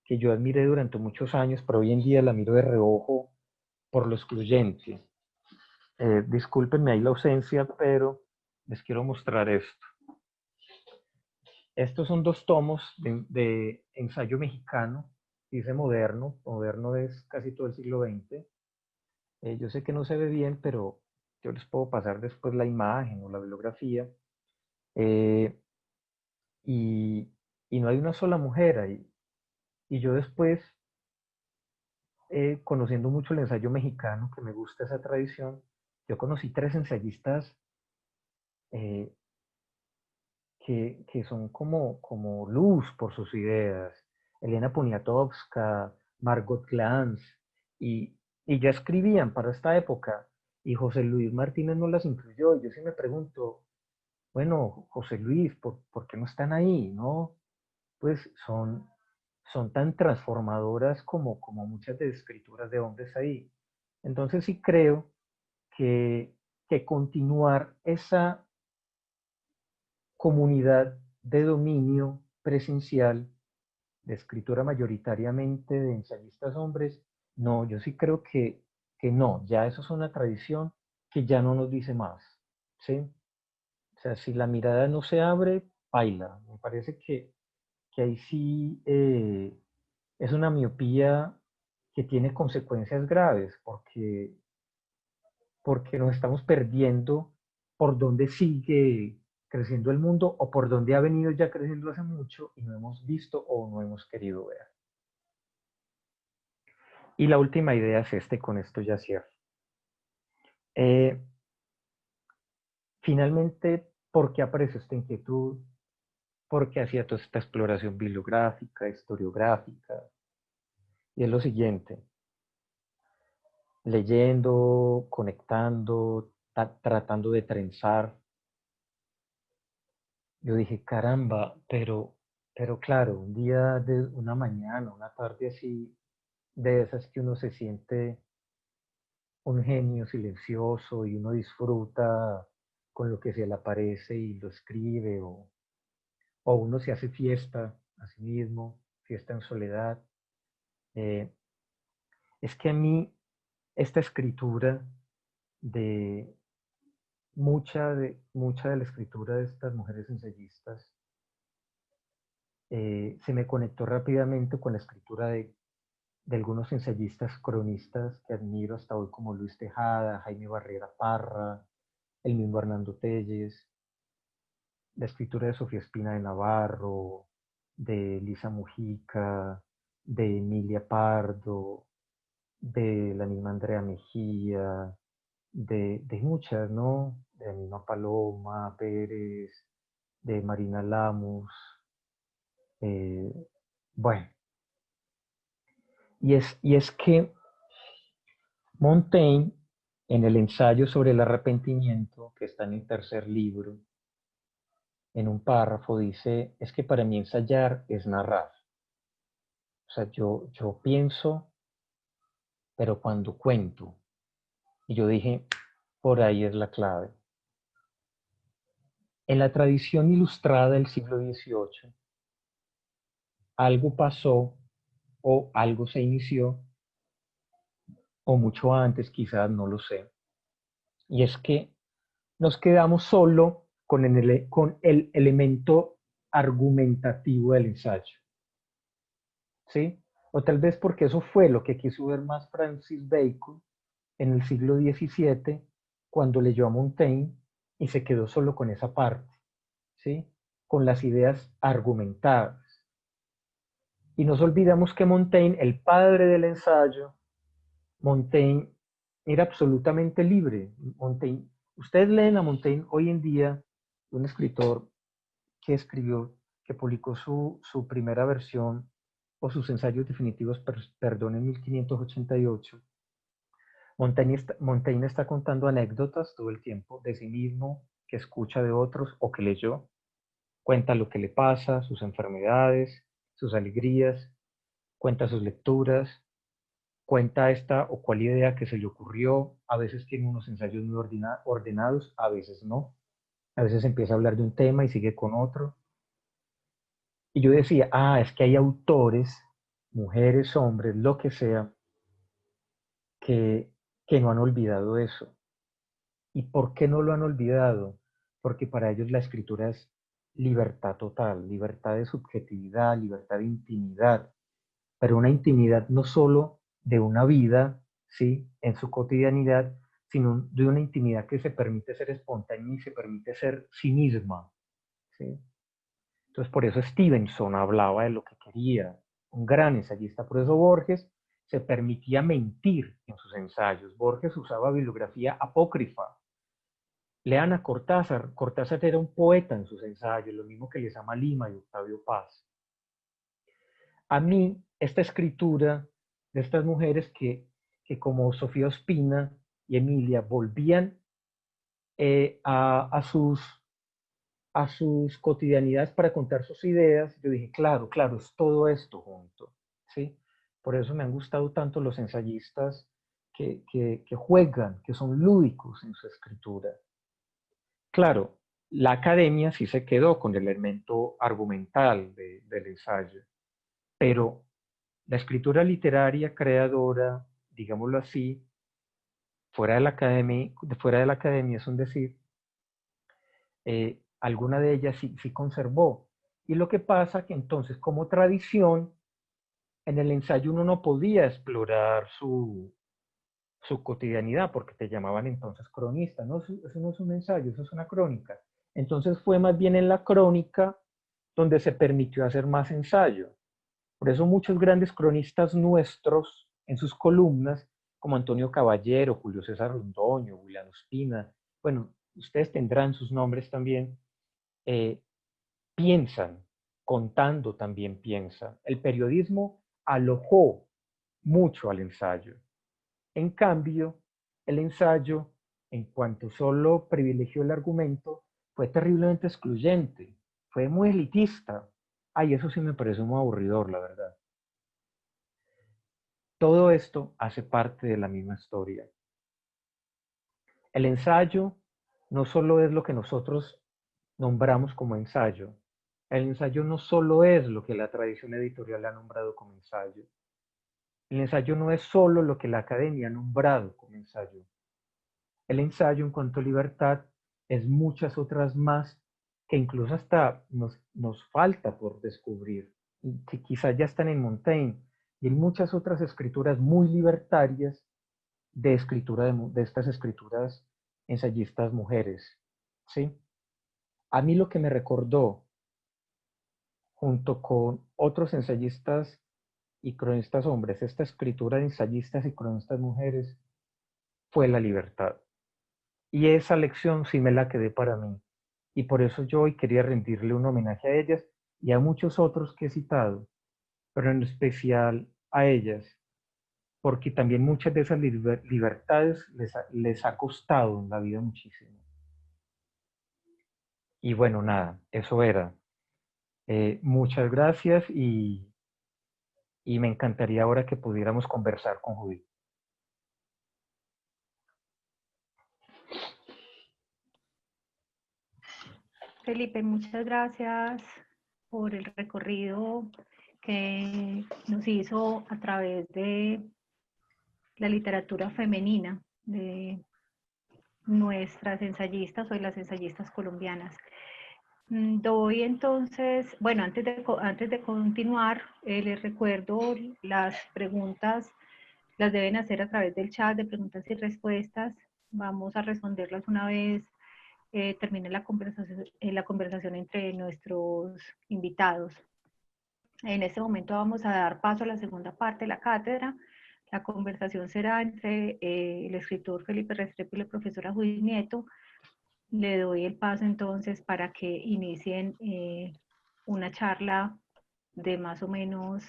que yo admiré durante muchos años, pero hoy en día la miro de reojo por lo excluyente. Discúlpenme ahí la ausencia, pero les quiero mostrar esto. Estos son dos tomos de ensayo mexicano, dice moderno, moderno es casi todo el siglo XX. Yo sé que no se ve bien, pero yo les puedo pasar después la imagen o la bibliografía. Eh, y, y no hay una sola mujer ahí. Y yo después, conociendo mucho el ensayo mexicano, que me gusta esa tradición, yo conocí tres ensayistas eh, que son como luz por sus ideas. Elena Poniatowska, Margot Glantz, y ya escribían para esta época, y José Luis Martínez no las incluyó. Y yo sí me pregunto, bueno, José Luis, ¿por qué no están ahí? ¿No? Pues son tan transformadoras como muchas de escrituras de hombres ahí. Entonces sí creo que continuar esa comunidad de dominio presencial, de escritura mayoritariamente de ensayistas hombres, no, yo sí creo que no, ya eso es una tradición que ya no nos dice más, ¿sí? O sea, si la mirada no se abre, baila. Me parece que ahí sí es una miopía que tiene consecuencias graves, porque nos estamos perdiendo por dónde sigue creciendo el mundo o por dónde ha venido ya creciendo hace mucho y no hemos visto o no hemos querido ver. Y la última idea es con esto ya cierro. Finalmente, ¿por qué apareció esta inquietud? ¿Por qué hacía toda esta exploración bibliográfica, historiográfica? Y es lo siguiente. leyendo, conectando, tratando de trenzar. Yo dije, caramba, pero claro, un día de una mañana, una tarde así, de esas que uno se siente un genio silencioso y uno disfruta con lo que se le aparece y lo escribe, o uno se hace fiesta a sí mismo, fiesta en soledad. Eh, es que a mí esta escritura de mucha de la escritura de estas mujeres ensayistas se me conectó rápidamente con la escritura de algunos ensayistas cronistas que admiro hasta hoy, como Luis Tejada, Jaime Barrera Parra, el mismo Hernando Telles, la escritura de Sofía Espina de Navarro, de Lisa Mujica, de Emilia Pardo, de la misma Andrea Mejía, de muchas, ¿no? De la misma Paloma Pérez, de Marina Lamus. eh, bueno, y es que Montaigne, en el ensayo sobre el arrepentimiento, que está en el tercer libro, en un párrafo dice, es que para mí ensayar es narrar. O sea, yo pienso, pero cuando cuento. Y yo dije, por ahí es la clave. En la tradición ilustrada del siglo XVIII, algo pasó o algo se inició, o mucho antes, quizás, no lo sé. Y es que nos quedamos solo con el elemento argumentativo del ensayo, ¿sí? O tal vez porque eso fue lo que quiso ver más Francis Bacon en el siglo XVII, cuando leyó a Montaigne y se quedó solo con esa parte, ¿sí? Con las ideas argumentadas. Y nos olvidamos que Montaigne, el padre del ensayo, Montaigne era absolutamente libre. Montaigne, ustedes leen a Montaigne hoy en día, un escritor que escribió, que publicó su primera versión o sus ensayos definitivos, perdón, en 1588. Montaigne está contando anécdotas todo el tiempo de sí mismo, que escucha de otros o que leyó. Cuenta lo que le pasa, sus enfermedades, sus alegrías, cuenta sus lecturas, cuenta esta o cual idea que se le ocurrió. A veces tiene unos ensayos muy ordenados, a veces no. A veces empieza a hablar de un tema y sigue con otro. Y yo decía, es que hay autores, mujeres, hombres, lo que sea, que, que no han olvidado eso. ¿Y por qué no lo han olvidado? Porque para ellos la escritura es libertad total, libertad de subjetividad, libertad de intimidad, pero una intimidad no solo de una vida, ¿sí? En su cotidianidad, sino de una intimidad que se permite ser espontánea y se permite ser sí misma, ¿sí? Entonces, por eso Stevenson hablaba de lo que quería, un gran ensayista. Por eso Borges se permitía mentir en sus ensayos. Borges usaba bibliografía apócrifa. Lean a Cortázar. Cortázar era un poeta en sus ensayos, lo mismo que Lezama Lima y Octavio Paz. A mí, esta escritura de estas mujeres que como Sofía Ospina y Emilia volvían a sus cotidianidades para contar sus ideas, yo dije, claro, claro, es todo esto junto, ¿sí? Por eso me han gustado tanto los ensayistas que juegan, que son lúdicos en su escritura. Claro, la academia sí se quedó con el elemento argumental del ensayo, pero la escritura literaria creadora, digámoslo así, fuera de la academia es un decir, alguna de ellas sí conservó. Y lo que pasa que entonces, como tradición, en el ensayo uno no podía explorar su cotidianidad porque te llamaban entonces cronista. No, eso no es un ensayo, eso es una crónica. Entonces fue más bien en la crónica donde se permitió hacer más ensayo. Por eso muchos grandes cronistas nuestros en sus columnas, como Antonio Caballero, Julio César Londoño, Julián Ospina, bueno, ustedes tendrán sus nombres también, eh, piensan, contando también piensan. El periodismo alojó mucho al ensayo. En cambio, el ensayo, en cuanto solo privilegió el argumento, fue terriblemente excluyente, fue muy elitista. Ay, eso sí me parece muy aburridor, la verdad. Todo esto hace parte de la misma historia. El ensayo no solo es lo que nosotros nombramos como ensayo. El ensayo no solo es lo que la tradición editorial ha nombrado como ensayo. El ensayo no es solo lo que la academia ha nombrado como ensayo. El ensayo en cuanto a libertad es muchas otras más que incluso hasta nos falta por descubrir, y que quizás ya están en Montaigne, y en muchas otras escrituras muy libertarias de estas escrituras ensayistas mujeres. ¿Sí? A mí lo que me recordó, junto con otros ensayistas y cronistas hombres, esta escritura de ensayistas y cronistas mujeres, fue la libertad. Y esa lección sí me la quedé para mí. Y por eso yo hoy quería rendirle un homenaje a ellas y a muchos otros que he citado, pero en especial a ellas, porque también muchas de esas libertades les ha costado en la vida muchísimo. Y bueno, nada, eso era. Muchas gracias y me encantaría ahora que pudiéramos conversar con Judith. Felipe, muchas gracias por el recorrido que nos hizo a través de la literatura femenina de nuestras ensayistas o de las ensayistas colombianas. Doy entonces, bueno, antes de continuar, les recuerdo las preguntas, las deben hacer a través del chat de preguntas y respuestas. Vamos a responderlas una vez termine la conversación entre nuestros invitados. En este momento vamos a dar paso a la segunda parte de la cátedra. La conversación será entre el escritor Felipe Restrepo y la profesora Judith Nieto. Le doy el paso entonces para que inicien una charla de más o menos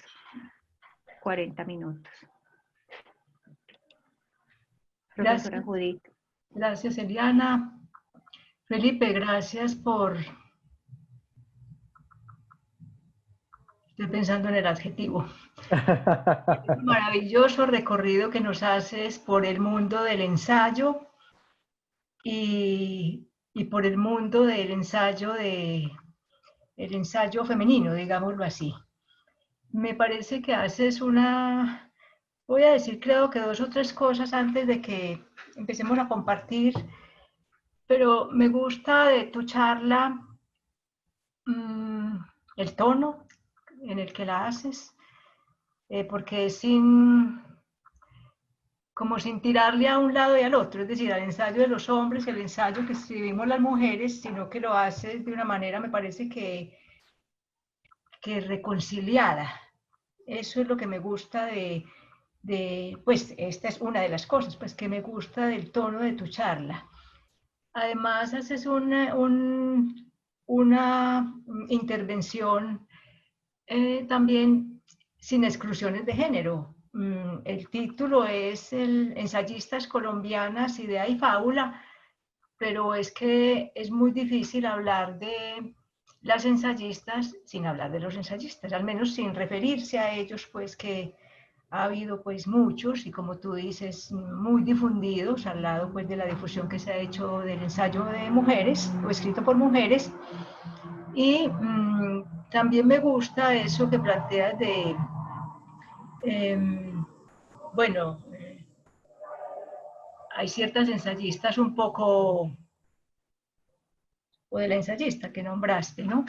40 minutos. Profesora Gracias. Judith. Gracias, Eliana. Felipe, gracias por... Estoy pensando en el adjetivo. Un maravilloso recorrido que nos haces por el mundo del ensayo y por el mundo del ensayo, el ensayo femenino, digámoslo así. Me parece que haces una... Voy a decir, creo que 2 o 3 cosas antes de que empecemos a compartir, pero me gusta de tu charla el tono en el que la haces, porque es como sin tirarle a un lado y al otro, es decir, al ensayo de los hombres y al ensayo que escribimos las mujeres, sino que lo haces de una manera, me parece que reconciliada. Eso es lo que me gusta pues esta es una de las cosas, pues que me gusta del tono de tu charla. Además, haces una intervención también sin exclusiones de género. El título es Ensayistas colombianas, idea y fábula, pero es que es muy difícil hablar de las ensayistas sin hablar de los ensayistas, al menos sin referirse a ellos, pues que ha habido pues muchos y como tú dices, muy difundidos al lado pues de la difusión que se ha hecho del ensayo de mujeres o escrito por mujeres. Y también me gusta eso que planteas de, bueno, hay ciertas ensayistas un poco, o de la ensayista que nombraste, ¿no?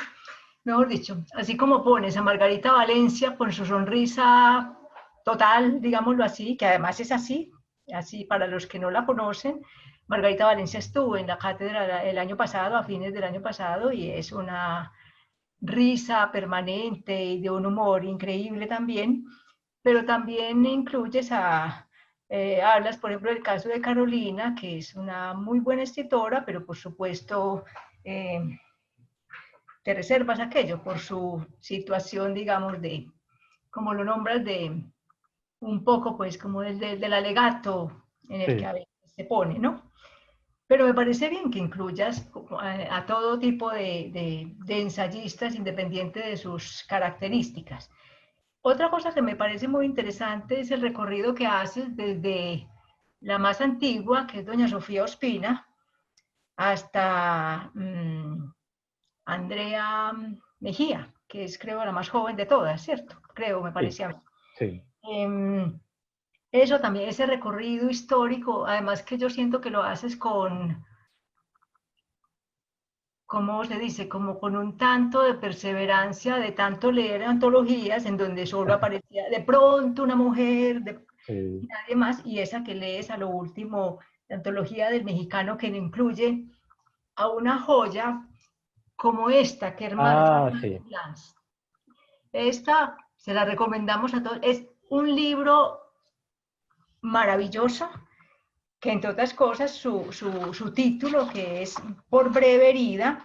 Mejor dicho, así como pones a Margarita Valencia con su sonrisa total, digámoslo así, que además es así, así para los que no la conocen, Margarita Valencia estuvo en la cátedra el año pasado, a fines del año pasado, y es una risa permanente y de un humor increíble también, pero también incluyes hablas, por ejemplo, del caso de Carolina, que es una muy buena escritora, pero por supuesto te reservas aquello por su situación, digamos, de, como lo nombras, de un poco pues como del alegato en el que Sí, a veces se pone, ¿no? Pero me parece bien que incluyas a todo tipo de ensayistas independiente de sus características. Otra cosa que me parece muy interesante es el recorrido que haces desde la más antigua, que es doña Sofía Ospina, hasta Andrea Mejía, que es creo la más joven de todas, ¿cierto? Creo, me sí, parece a mí. sí. Eso también, ese recorrido histórico, además que yo siento que lo haces con, ¿cómo se dice? Como con un tanto de perseverancia, de tanto leer antologías en donde solo aparecía de pronto una mujer, y Sí. nadie más, y esa que lees a lo último, la antología del mexicano que no incluye a una joya como esta que hermana Ah, sí, Lance. Esta se la recomendamos a todos. Es un libro maravilloso que entre otras cosas su título, que es Por breve herida,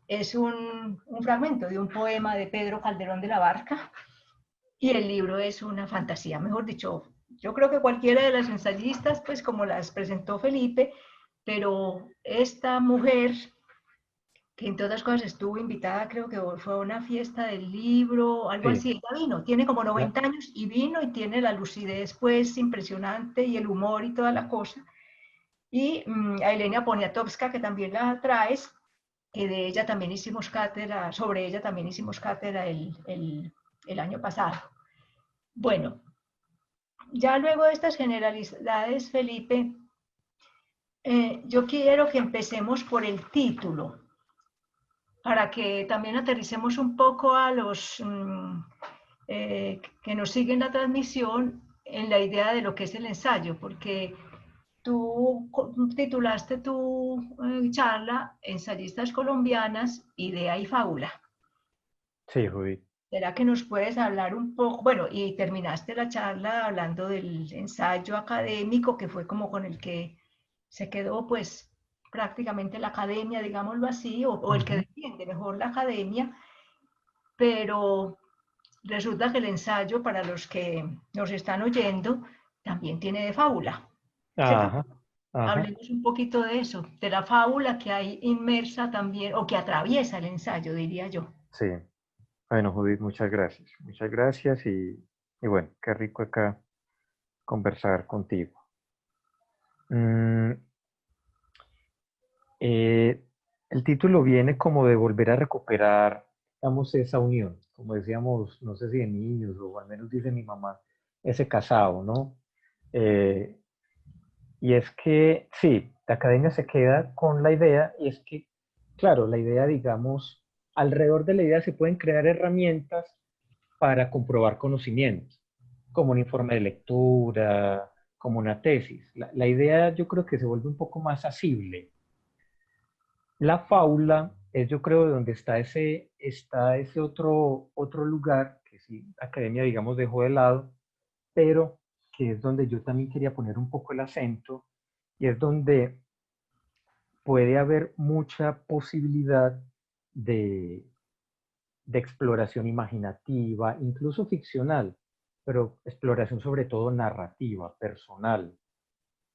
es un fragmento de un poema de Pedro Calderón de la Barca y el libro es una fantasía, mejor dicho, yo creo que cualquiera de las ensayistas, pues como las presentó Felipe, pero esta mujer que entre otras cosas estuvo invitada, creo que fue a una fiesta del libro, algo sí. así, ella vino, tiene como La- 90 años y vino y tiene la lucidez pues impresionante y el humor y toda la cosa. Y a Elena Poniatowska, que también la traes, que de ella también hicimos cátedra, sobre ella también hicimos cátedra el año pasado. Bueno, ya luego de estas generalidades, Felipe, yo quiero que empecemos por el título, para que también aterricemos un poco a los que nos siguen la transmisión en la idea de lo que es el ensayo, porque tú titulaste tu charla Ensayistas colombianas, idea y fábula. Sí, Judith. ¿Será que nos puedes hablar un poco? Bueno, y terminaste la charla hablando del ensayo académico, que fue como con el que se quedó pues prácticamente la academia, digámoslo así, o el que Ujú. defiende mejor la academia, pero resulta que el ensayo, para los que nos están oyendo, también tiene de fábula. ¿Cierto? Ajá, ajá. Hablemos un poquito de eso, de la fábula que hay inmersa también, o que atraviesa el ensayo, diría yo. Sí. Bueno, Judith, muchas gracias. Muchas gracias y bueno, qué rico acá conversar contigo. Mm, eh, el título viene como de volver a recuperar, digamos, esa unión, como decíamos, no sé si de niños o al menos dice mi mamá, ese casado, ¿no? Eh, y es que, sí, la academia se queda con la idea y es que, claro, la idea, digamos, alrededor de la idea se pueden crear herramientas para comprobar conocimientos, como un informe de lectura, como una tesis. La idea yo creo que se vuelve un poco más asible. La fábula es yo creo donde está ese otro lugar que sí, la academia digamos dejó de lado, pero que es donde yo también quería poner un poco el acento y es donde puede haber mucha posibilidad de, de exploración imaginativa, incluso ficcional, pero exploración sobre todo narrativa, personal.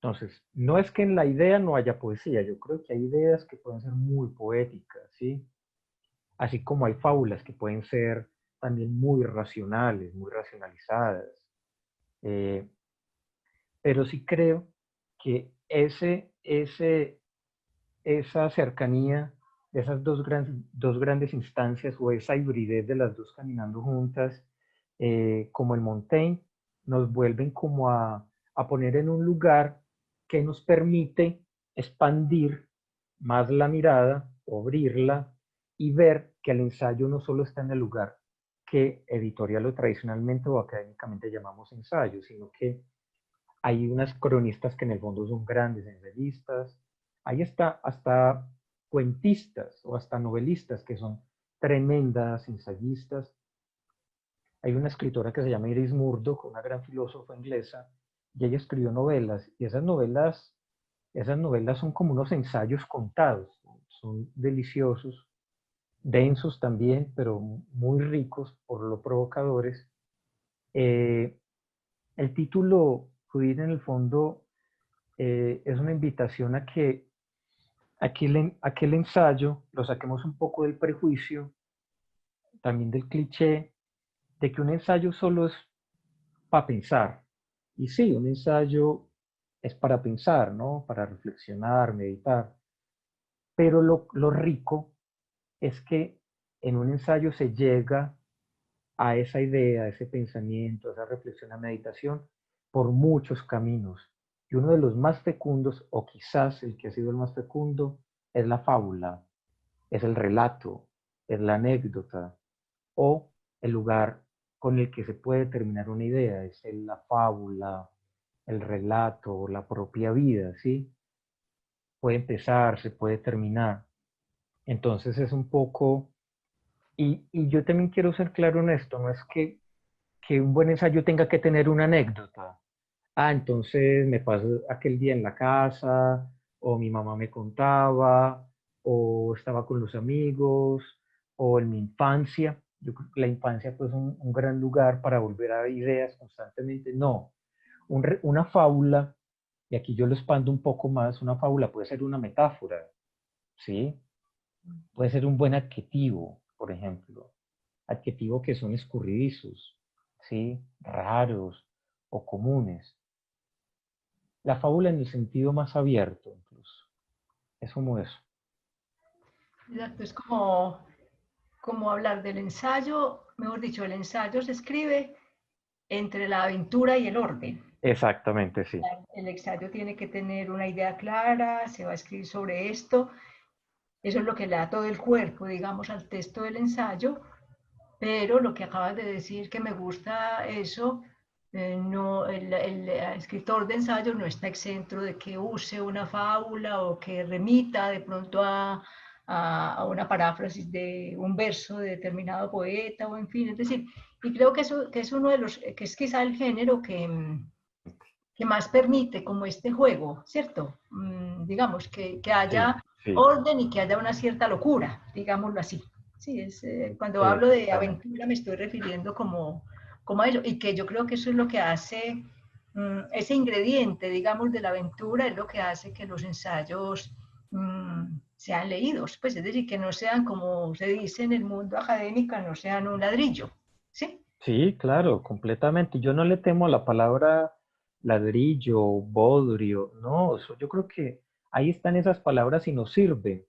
Entonces, no es que en la idea no haya poesía, yo creo que hay ideas que pueden ser muy poéticas, ¿sí? Así como hay fábulas que pueden ser también muy racionales, muy racionalizadas. Eh, pero sí creo que esa cercanía de esas dos grandes instancias o esa hibridez de las dos caminando juntas, como el Montaigne, nos vuelven como a poner en un lugar que nos permite expandir más la mirada, abrirla y ver que el ensayo no solo está en el lugar que editorial o tradicionalmente o académicamente llamamos ensayo, sino que hay unas cronistas que en el fondo son grandes ensayistas. Ahí está hasta cuentistas o hasta novelistas que son tremendas ensayistas. Hay una escritora que se llama Iris Murdoch, una gran filósofa inglesa, y ella escribió novelas, y esas novelas son como unos ensayos contados, son deliciosos, densos también, pero muy ricos por lo provocadores. Eh, el título, Judith, en el fondo es una invitación a que aquel ensayo lo saquemos un poco del prejuicio, también del cliché, de que un ensayo solo es para pensar. Y sí, un ensayo es para pensar, ¿no? Para reflexionar, meditar. Pero lo rico es que en un ensayo se llega a esa idea, a ese pensamiento, a esa reflexión, a meditación, por muchos caminos. Y uno de los más fecundos, o quizás el que ha sido el más fecundo, es la fábula, es el relato, es la anécdota, o el lugar con el que se puede terminar una idea, es la fábula, el relato, la propia vida, ¿sí? Puede empezar, se puede terminar. Entonces es un poco, y yo también quiero ser claro en esto, no es que un buen ensayo tenga que tener una anécdota. Ah, entonces me pasó aquel día en la casa, o mi mamá me contaba, o estaba con los amigos, o en mi infancia. Yo creo que la infancia pues, es un gran lugar para volver a ideas constantemente. No, una fábula, y aquí yo lo expando un poco más, una fábula puede ser una metáfora, ¿sí? Puede ser un buen adjetivo, por ejemplo, adjetivos que son escurridizos, ¿sí? Raros o comunes. La fábula en el sentido más abierto, incluso. Es como eso. Exacto, es como hablar del ensayo, mejor dicho, el ensayo se escribe entre la aventura y el orden. Exactamente, sí. El ensayo tiene que tener una idea clara, se va a escribir sobre esto, eso es lo que le da todo el cuerpo, digamos, al texto del ensayo, pero lo que acabas de decir, que me gusta eso, no, el escritor de ensayo no está exento de que use una fábula o que remita de pronto a una paráfrasis de un verso de determinado poeta o en fin, es decir, y creo que eso que es uno de los, que es quizá el género que más permite como este juego, ¿cierto? Digamos, que Sí, haya sí, orden y que haya una cierta locura, digámoslo así. Sí, cuando hablo de exactamente. aventura me estoy refiriendo como a ello, y que yo creo que eso es lo que hace, ese ingrediente, digamos, de la aventura es lo que hace que los ensayos sean leídos, pues es decir, que no sean, como se dice en el mundo académico, no sean un ladrillo, ¿sí? Sí, claro, completamente. Yo no le temo a la palabra ladrillo, bodrio, no, yo creo que ahí están esas palabras y nos sirven.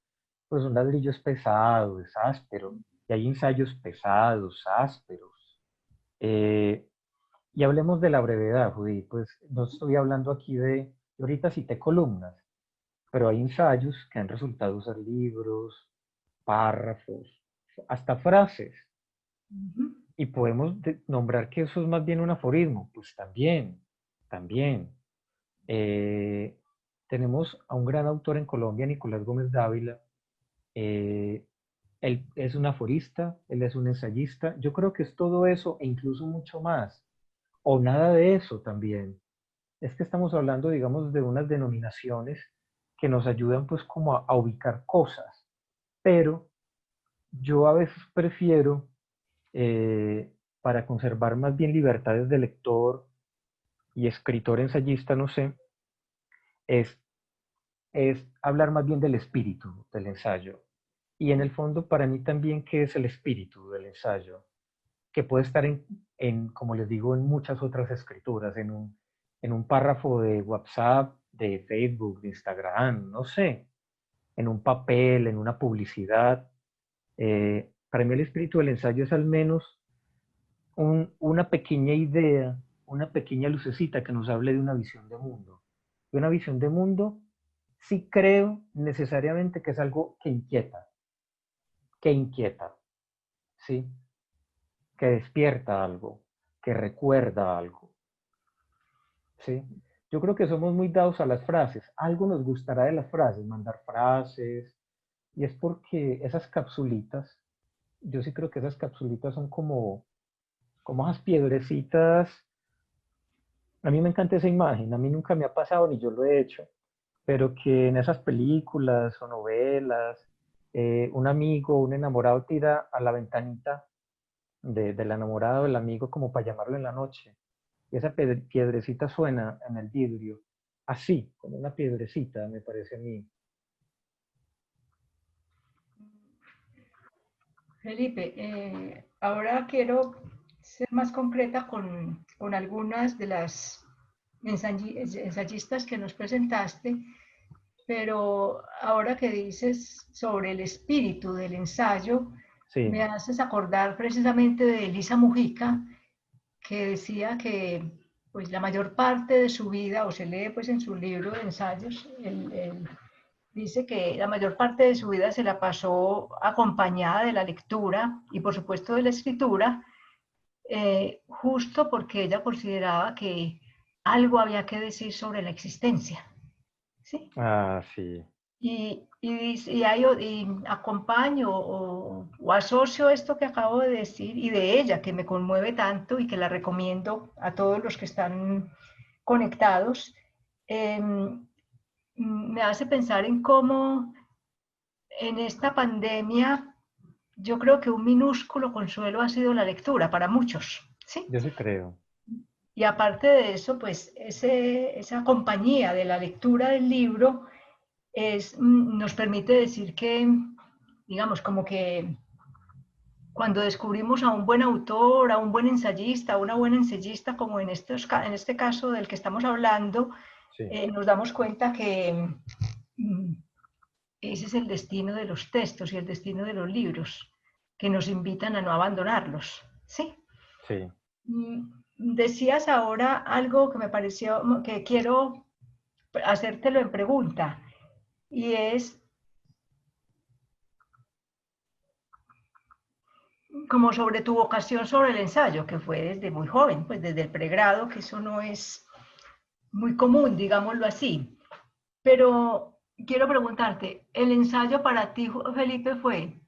Pues un ladrillo es pesado, es áspero, y hay ensayos pesados, ásperos. Eh, y hablemos de la brevedad, Judy, pues no estoy hablando aquí yo ahorita cité columnas, pero hay ensayos que han resultado ser libros, párrafos, hasta frases. Uh-huh. Y podemos nombrar que eso es más bien un aforismo. Pues también, también. Eh, tenemos a un gran autor en Colombia, Nicolás Gómez Dávila. Eh, él es un aforista, él es un ensayista. Yo creo que es todo eso e incluso mucho más. O nada de eso también. Es que estamos hablando, digamos, de unas denominaciones que nos ayudan pues como a ubicar cosas. Pero yo a veces prefiero para conservar más bien libertades de lector y escritor ensayista, no sé, es, es hablar más bien del espíritu del ensayo. Y en el fondo, para mí también, ¿qué es el espíritu del ensayo? Que puede estar como les digo, en muchas otras escrituras, en un párrafo de WhatsApp, de Facebook, de Instagram, no sé, en un papel, en una publicidad. Para mí el espíritu del ensayo es al menos una pequeña idea, una pequeña lucecita que nos hable de una visión de mundo. De una visión de mundo, sí creo necesariamente que es algo que inquieta, ¿sí? Que despierta algo, que recuerda algo, ¿sí? Yo creo que somos muy dados a las frases. Algo nos gustará de las frases, mandar frases, y es porque esas capsulitas, yo sí creo que esas capsulitas son como esas piedrecitas. A mí me encanta esa imagen, a mí nunca me ha pasado ni yo lo he hecho, pero que en esas películas o novelas, un amigo, un enamorado tira a la ventanita del enamorado, del amigo, como para llamarlo en la noche. y esa piedrecita suena en el vidrio, así, como una piedrecita, me parece a mí. Felipe, ahora quiero ser más concreta con algunas de las ensayistas que nos presentaste, pero ahora que dices sobre el espíritu del ensayo, Sí, me haces acordar precisamente de Elisa Mujica, que decía que pues la mayor parte de su vida, o se lee pues en su libro de ensayos, dice que la mayor parte de su vida se la pasó acompañada de la lectura y por supuesto de la escritura, justo porque ella consideraba que algo había que decir sobre la existencia. ¿Sí? ah, sí, Y acompaño o asocio esto que acabo de decir y de ella, que me conmueve tanto y que la recomiendo a todos los que están conectados, me hace pensar en cómo en esta pandemia yo creo que un minúsculo consuelo ha sido la lectura para muchos, ¿sí? yo sí creo. Y aparte de eso, pues esa compañía de la lectura del libro nos permite decir que, digamos, como que cuando descubrimos a un buen autor, a un buen ensayista, a una buena ensayista, como en este caso del que estamos hablando, Sí, nos damos cuenta que ese es el destino de los textos y el destino de los libros, que nos invitan a no abandonarlos. ¿Sí? sí. Decías ahora algo que me pareció, que quiero hacértelo en pregunta, y es como sobre tu vocación sobre el ensayo, que fue desde muy joven, pues desde el pregrado, que eso no es muy común, digámoslo así. Pero quiero preguntarte, ¿el ensayo para ti, Felipe, fue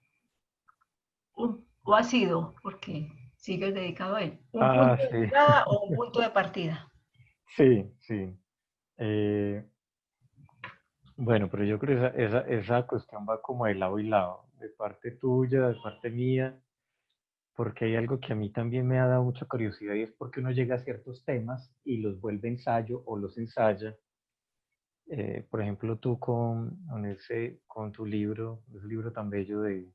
o ha sido, porque sigues dedicado a él, un Ah, punto de sí, llegada o un punto de partida? sí, sí. Eh, bueno, pero yo creo que esa cuestión va como de lado y lado, de parte tuya, de parte mía, porque hay algo que a mí también me ha dado mucha curiosidad y es porque uno llega a ciertos temas y los vuelve ensayo o los ensaya. Por ejemplo, tú con tu libro, ese libro tan bello de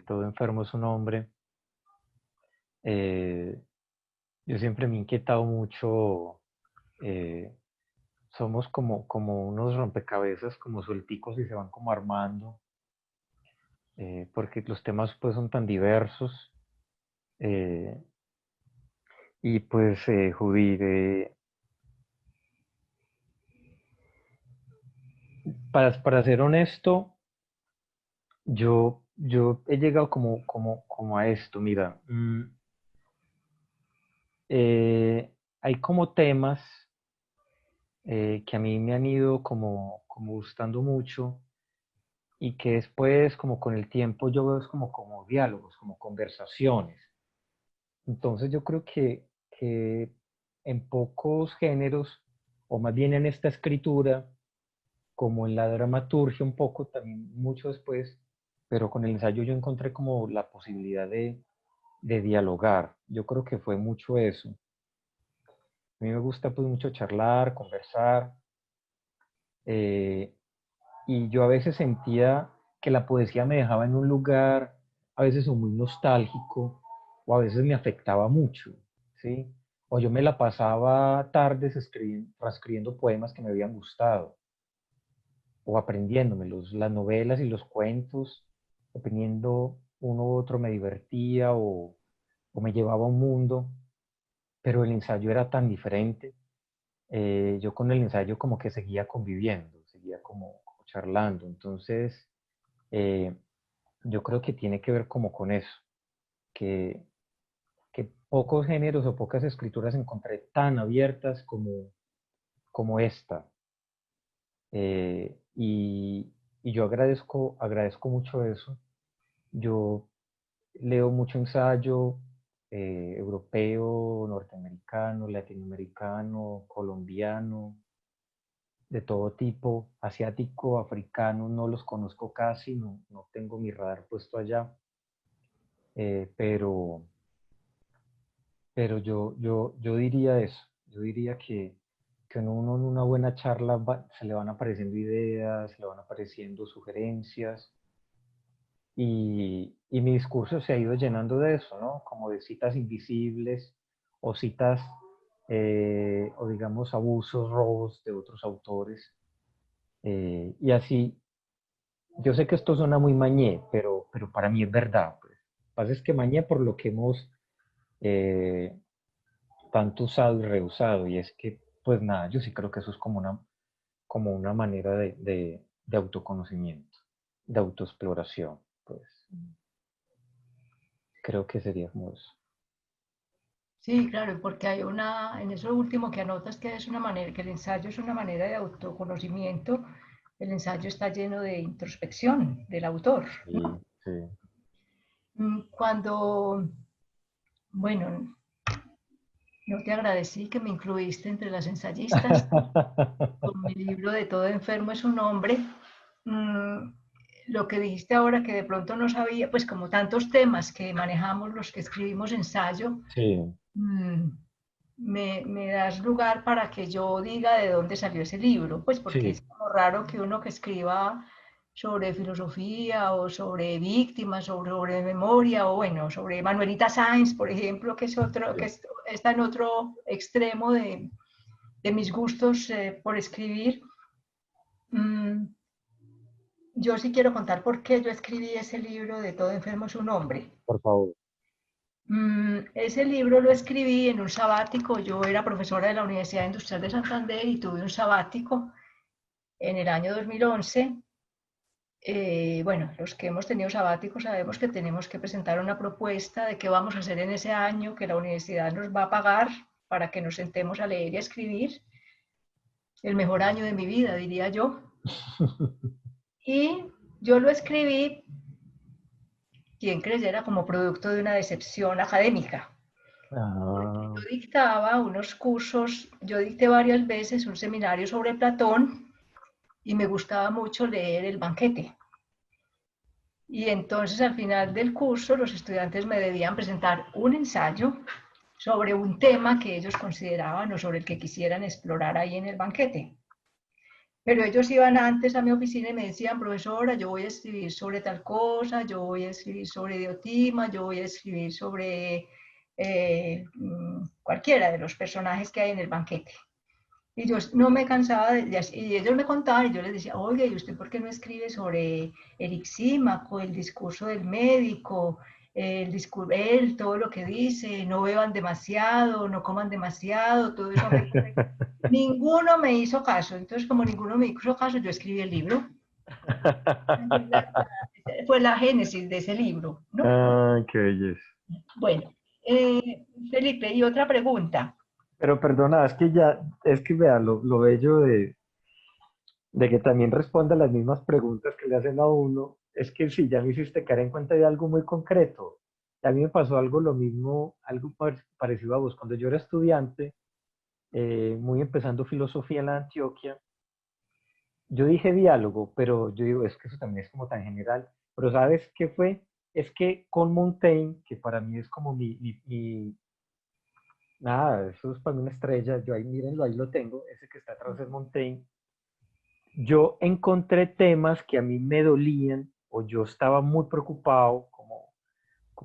Todo enfermo es un hombre, eh, yo siempre me he inquietado mucho. eh, Somos como unos rompecabezas, como suelticos y se van como armando, porque los temas pues son tan diversos. eh, y pues, Judy, para ser honesto, yo he llegado como a esto, mira, hay como temas que a mí me han ido como gustando mucho y que después como con el tiempo yo veo es como diálogos, como conversaciones. Entonces yo creo que en pocos géneros, o más bien en esta escritura, como en la dramaturgia un poco, también mucho después, pero con el ensayo yo encontré como la posibilidad de dialogar. Yo creo que fue mucho eso. A mí me gusta pues mucho charlar, conversar, eh, y yo a veces sentía que la poesía me dejaba en un lugar, a veces o muy nostálgico, o a veces me afectaba mucho, ¿sí? O yo me la pasaba tardes transcribiendo poemas que me habían gustado, o aprendiéndomelos, las novelas y los cuentos, dependiendo uno u otro me divertía o me llevaba a un mundo, pero el ensayo era tan diferente. Yo con el ensayo como que seguía conviviendo, seguía como charlando, entonces eh, yo creo que tiene que ver como con eso, que, que pocos géneros o pocas escrituras encontré tan abiertas como esta. Y yo agradezco mucho eso. Yo leo mucho ensayo europeo, norteamericano, latinoamericano, colombiano, de todo tipo, asiático, africano, no los conozco casi, no tengo mi radar puesto allá, pero, pero yo diría eso. Yo diría que uno en una buena charla se le van apareciendo ideas, se le van apareciendo sugerencias, y mi discurso se ha ido llenando de eso, ¿no? Como de citas invisibles o citas, o digamos, abusos, robos de otros autores. Y así, yo sé que esto suena muy mañé, pero para mí es verdad. Pues. Lo que pasa es que mañé por lo que hemos eh, tanto usado y reusado, y es que, pues nada, yo sí creo que eso es como una manera de autoconocimiento, de autoexploración, pues creo que sería como eso. Sí, claro, porque hay en eso último que anotas que es una manera, que el ensayo es una manera de autoconocimiento, el ensayo está lleno de introspección del autor, Sí, ¿no? sí. Cuando, bueno, no te agradecí que me incluiste entre las ensayistas, con mi libro de Todo enfermo es un hombre. Mm, lo que dijiste ahora que de pronto no sabía, pues como tantos temas que manejamos los que escribimos ensayo, Sí, mm, me das lugar para que yo diga de dónde salió ese libro, pues porque es sí, como raro que uno que escriba sobre filosofía o sobre víctimas, sobre memoria o bueno, sobre Manuelita Sáenz, por ejemplo, que es otro, sí, está en otro extremo de mis gustos por escribir. Mm, yo sí quiero contar por qué yo escribí ese libro de Todo enfermo es un hombre. por favor. Ese libro lo escribí en un sabático. Yo era profesora de la Universidad Industrial de Santander y tuve un sabático en el año 2011. Bueno, los que hemos tenido sabáticos sabemos que tenemos que presentar una propuesta de qué vamos a hacer en ese año que la universidad nos va a pagar para que nos sentemos a leer y a escribir. El mejor año de mi vida, diría yo. Y yo lo escribí, quien creyera, como producto de una decepción académica. Porque Ah, yo dictaba unos cursos, yo dicté varias veces un seminario sobre Platón y me gustaba mucho leer El Banquete. Y entonces al final del curso los estudiantes me debían presentar un ensayo sobre un tema que ellos consideraban o sobre el que quisieran explorar ahí en el banquete. Pero ellos iban antes a mi oficina y me decían, profesora, yo voy a escribir sobre tal cosa, yo voy a escribir sobre Diotima, yo voy a escribir sobre cualquiera de los personajes que hay en el banquete. Y yo no me cansaba y ellos me contaban y yo les decía, oye, ¿y usted por qué no escribe sobre Erixímaco, el discurso del médico, el discurso, él, todo lo que dice, no beban demasiado, no coman demasiado, todo eso? Ninguno me hizo caso, entonces como ninguno me hizo caso, yo escribí el libro. Fue la génesis de ese libro, ¿no? Ay, qué belleza. Bueno, Felipe, y otra pregunta. Pero perdona, es que vea, lo bello de que también responda las mismas preguntas que le hacen a uno, es que sí, ya me hiciste caer en cuenta de algo muy concreto. A mí me pasó algo lo mismo, algo parecido a vos. Cuando yo era estudiante, muy empezando filosofía en la Antioquia, yo dije diálogo, pero yo digo, es que eso también es como tan general. Pero ¿sabes qué fue? Es que con Montaigne, que para mí es como nada, eso es para mí una estrella, yo ahí, mírenlo, ahí lo tengo, ese que está atrás es Montaigne. Yo encontré temas que a mí me dolían o yo estaba muy preocupado como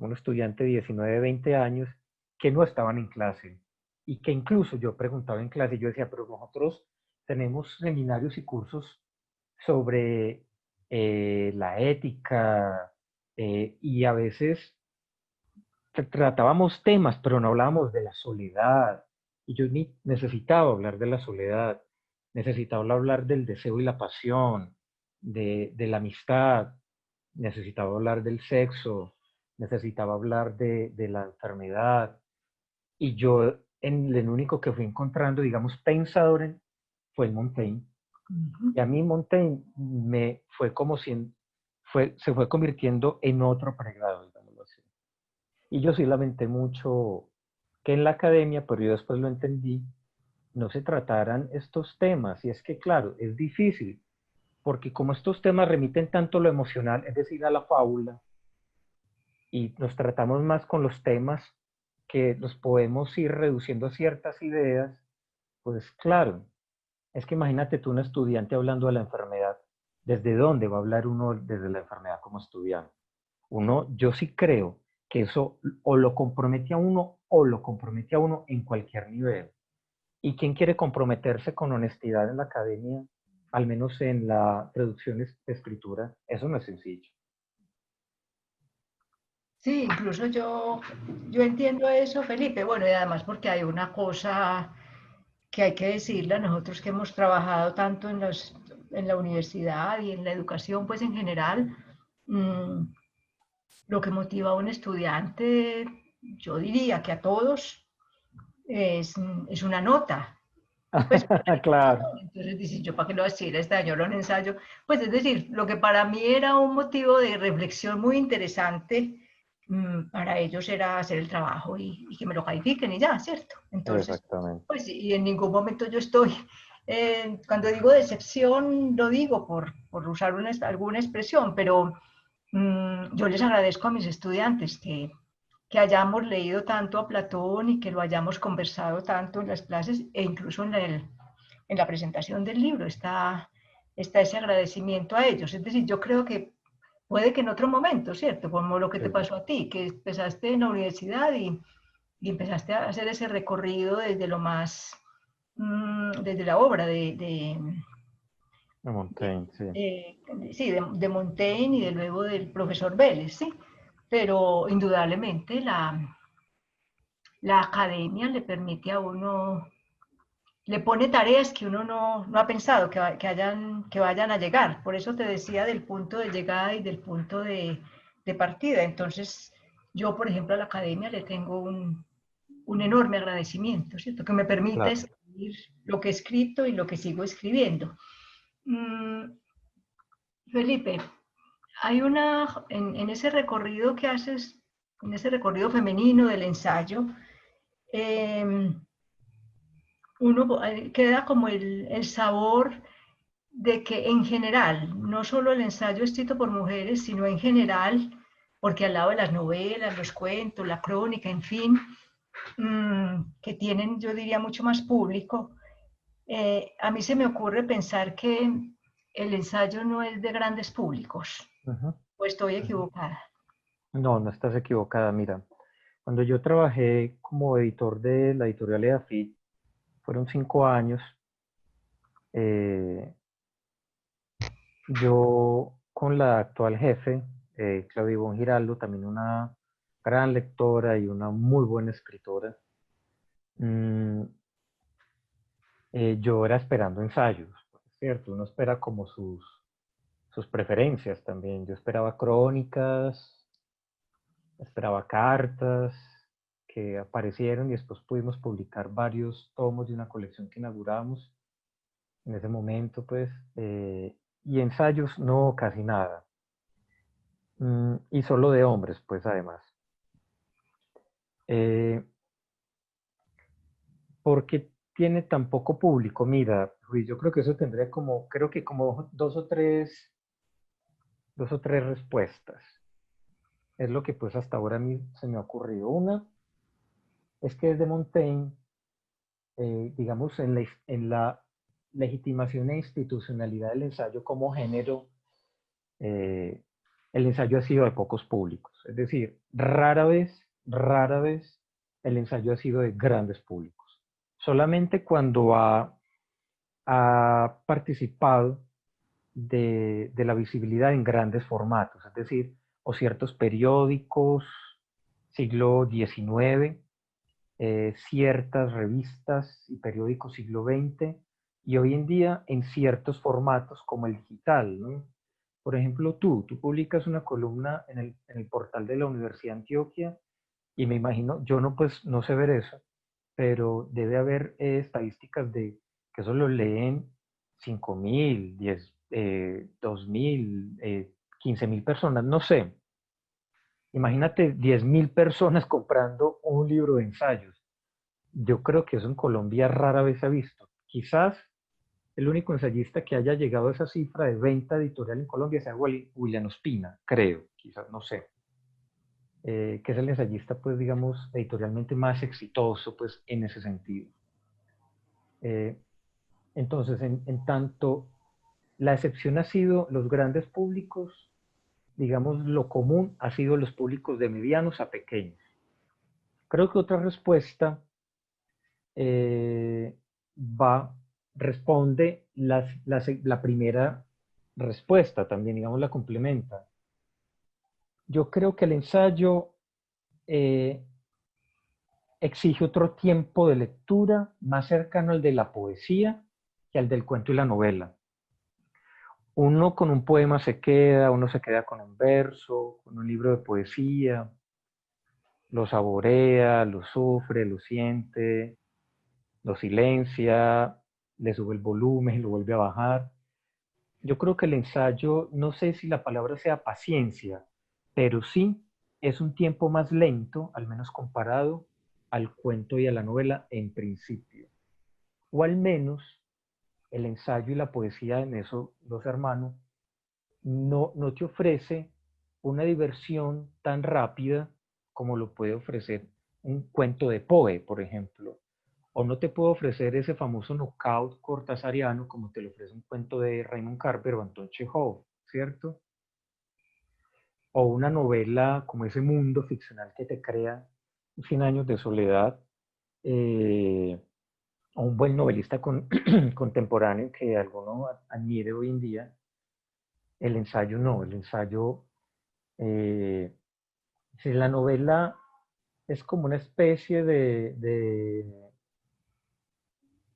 un estudiante de 19, 20 años que no estaban en clase y que incluso yo preguntaba en clase y yo decía, pero nosotros tenemos seminarios y cursos sobre la ética y a veces tratábamos temas, pero no hablábamos de la soledad. Y yo necesitaba hablar de la soledad, necesitaba hablar del deseo y la pasión, de la amistad, necesitaba hablar del sexo, necesitaba hablar de la enfermedad. Y yo, en el único que fui encontrando, digamos, pensador fue el Montaigne. Y a mí Montaigne me fue como si se fue convirtiendo en otro pregrado, digámoslo así. Y yo sí lamenté mucho que en la academia, pero yo después lo entendí, no se trataran estos temas. Y es que, claro, es difícil, porque como estos temas remiten tanto a lo emocional, es decir, a la fábula, y nos tratamos más con los temas que los podemos ir reduciendo a ciertas ideas, pues claro, es que imagínate tú un estudiante hablando de la enfermedad, ¿desde dónde va a hablar uno desde la enfermedad como estudiante? Yo sí creo que eso o lo compromete a uno o lo compromete a uno en cualquier nivel. ¿Y quién quiere comprometerse con honestidad en la academia, al menos en la traducción de escritura? Eso no es sencillo. Sí, incluso yo entiendo eso, Felipe. Bueno, y además porque hay una cosa que hay que decirle a nosotros que hemos trabajado tanto en la universidad y en la educación, pues en general, mmm, lo que motiva a un estudiante, yo diría que a todos, es una nota. Pues, Claro. entonces dice, yo para qué lo voy a decir, este año era un ensayo. Pues es decir, lo que para mí era un motivo de reflexión muy interesante, para ellos era hacer el trabajo y que me lo califiquen y ya, ¿cierto? Entonces, Exactamente. pues y en ningún momento yo estoy, cuando digo decepción, lo digo por usar alguna expresión, pero yo les agradezco a mis estudiantes que hayamos leído tanto a Platón y que lo hayamos conversado tanto en las clases e incluso en la presentación del libro está ese agradecimiento a ellos. Es decir, yo creo que puede que en otro momento, ¿cierto? Como lo que te Sí. pasó a ti, que empezaste en la universidad y empezaste a hacer ese recorrido desde lo más, desde la obra De Montaigne, sí. sí, de Montaigne y de luego del profesor Vélez, ¿sí? Pero indudablemente la academia le permite a uno, le pone tareas que uno no ha pensado que vayan a llegar. Por eso te decía del punto de llegada y del punto de partida. Entonces, yo, por ejemplo, a la academia le tengo un enorme agradecimiento, ¿cierto? Que me permite Claro. escribir lo que he escrito y lo que sigo escribiendo. Felipe, hay en ese recorrido que haces, en ese recorrido femenino del ensayo, eh, uno queda como el sabor de que en general, no solo el ensayo escrito por mujeres, sino en general, porque al lado de las novelas, los cuentos, la crónica, en fin, que tienen, yo diría, mucho más público, a mí se me ocurre pensar que el ensayo no es de grandes públicos, Ujú, o estoy ujú. equivocada. No, no estás equivocada. Mira, cuando yo trabajé como editor de la editorial EDAFIT, fueron 5 años, eh, yo con la actual jefe, Claudia Ivonne Giraldo, también una gran lectora y una muy buena escritora, mm, yo era esperando ensayos, ¿cierto? Uno espera como sus preferencias también. Yo esperaba crónicas, esperaba cartas que aparecieron y después pudimos publicar varios tomos de una colección que inauguramos en ese momento, pues, y ensayos no, casi nada. Y solo de hombres, pues, además. Eh, ¿Por qué tiene tan poco público? Mira, Luis, yo creo que eso tendría como, creo que como dos o tres respuestas. Es lo que pues hasta ahora a mí se me ha ocurrido. Una es que desde Montaigne, digamos, en la legitimación e institucionalidad del ensayo como género, eh, el ensayo ha sido de pocos públicos. Es decir, rara vez el ensayo ha sido de grandes públicos. Solamente cuando ha participado de la visibilidad en grandes formatos, es decir, o ciertos periódicos, siglo XIX, ciertas revistas y periódicos siglo XX, y hoy en día en ciertos formatos como el digital, ¿no? Por ejemplo, tú publicas una columna en el portal de la Universidad de Antioquia y me imagino, yo no, pues, no sé ver eso, pero debe haber estadísticas de que eso lo leen 5.000, 2.000, 15.000 personas, no sé. Imagínate 10.000 personas comprando un libro de ensayos. Yo creo que eso en Colombia rara vez se ha visto. Quizás el único ensayista que haya llegado a esa cifra de venta editorial en Colombia sea William Ospina, creo, quizás, no sé. que es el ensayista, pues digamos, editorialmente más exitoso, pues en ese sentido. Entonces, en tanto la excepción ha sido los grandes públicos, digamos, lo común ha sido los públicos de medianos a pequeños. Creo que otra respuesta responde la primera respuesta también, digamos, la complementa. Yo creo que el ensayo exige otro tiempo de lectura más cercano al de la poesía que al del cuento y la novela. Uno con un poema uno se queda con un verso, con un libro de poesía, lo saborea, lo sufre, lo siente, lo silencia, le sube el volumen, lo vuelve a bajar. Yo creo que el ensayo, no sé si la palabra sea paciencia, pero sí es un tiempo más lento, al menos comparado al cuento y a la novela en principio. O al menos el ensayo y la poesía en eso, los hermanos, no te ofrece una diversión tan rápida como lo puede ofrecer un cuento de Poe, por ejemplo. O no te puede ofrecer ese famoso knockout cortasariano como te lo ofrece un cuento de Raymond Carver o Anton Chekhov, ¿cierto? O una novela como ese mundo ficcional que te crea 100 años de soledad, o un buen novelista contemporáneo que alguno admire hoy en día. El ensayo no, el ensayo, si la novela es como una especie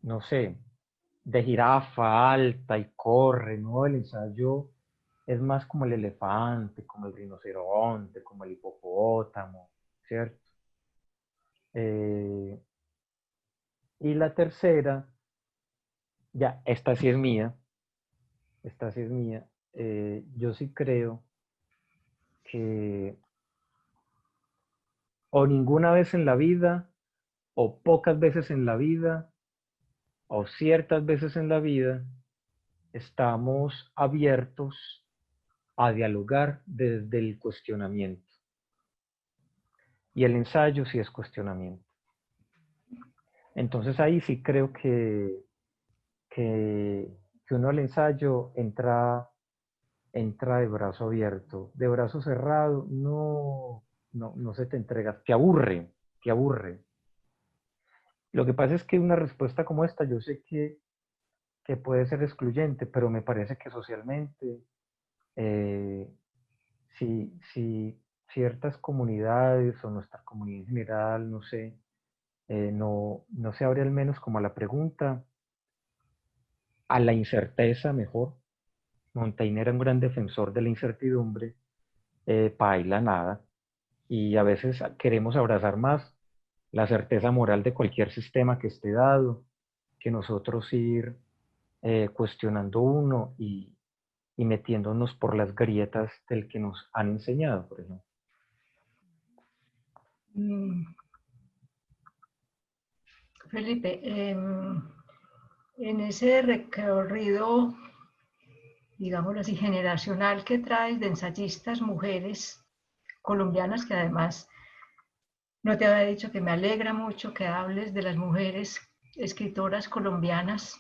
no sé, de jirafa alta y corre, ¿no? El ensayo es más como el elefante, como el rinoceronte, como el hipopótamo, ¿cierto? Y la tercera, ya, esta sí es mía, yo sí creo que o ninguna vez en la vida, o pocas veces en la vida, o ciertas veces en la vida, estamos abiertos a dialogar desde el cuestionamiento. Y el ensayo sí es cuestionamiento. Entonces ahí sí creo que uno al ensayo entra de brazo abierto. De brazo cerrado no se te entrega, te aburre, te aburre. Lo que pasa es que una respuesta como esta, yo sé que puede ser excluyente, pero me parece que socialmente, si ciertas comunidades o nuestra comunidad en general, no sé, no se abre al menos como a la pregunta, a la incerteza mejor. Montaigne era un gran defensor de la incertidumbre, paila nada. Y a veces queremos abrazar más la certeza moral de cualquier sistema que esté dado, que nosotros ir cuestionando uno y metiéndonos por las grietas del que nos han enseñado, por ejemplo. Felipe, en ese recorrido, digámoslo así, generacional que traes de ensayistas mujeres colombianas, que además no te había dicho que me alegra mucho que hables de las mujeres escritoras colombianas.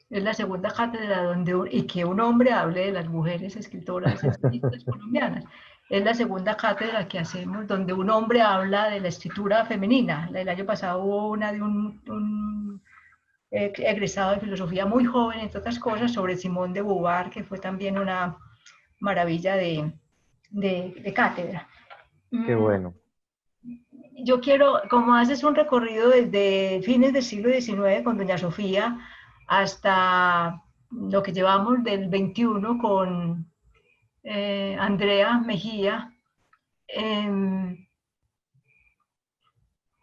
Es la segunda cátedra y que un hombre hable de las mujeres escritoras ensayistas colombianas. Es la segunda cátedra que hacemos donde un hombre habla de la escritura femenina. El año pasado hubo una de un egresado de filosofía muy joven, entre otras cosas, sobre Simone de Beauvoir, que fue también una maravilla de cátedra. Qué bueno. Yo quiero, como haces un recorrido desde fines del siglo XIX con Doña Sofía hasta lo que llevamos del XXI con Andrea Mejía,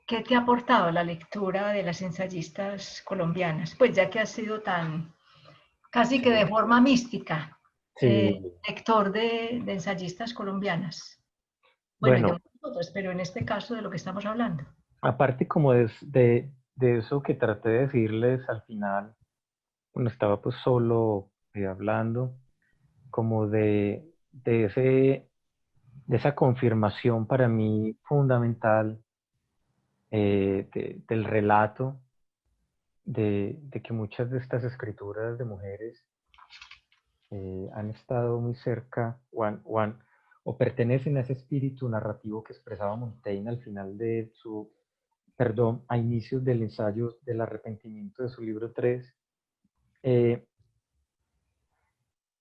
¿qué te ha aportado la lectura de las ensayistas colombianas? Pues ya que has sido tan, casi que de forma mística, Sí. lector de ensayistas colombianas. Bueno, y de muchas otras, pero en este caso de lo que estamos hablando. Aparte como de eso que traté de decirles al final, cuando estaba pues solo hablando, como de ese esa confirmación para mí fundamental del relato, de que muchas de estas escrituras de mujeres han estado muy cerca o pertenecen a ese espíritu narrativo que expresaba Montaigne al final de su, perdón, a inicios del ensayo del arrepentimiento de su libro 3,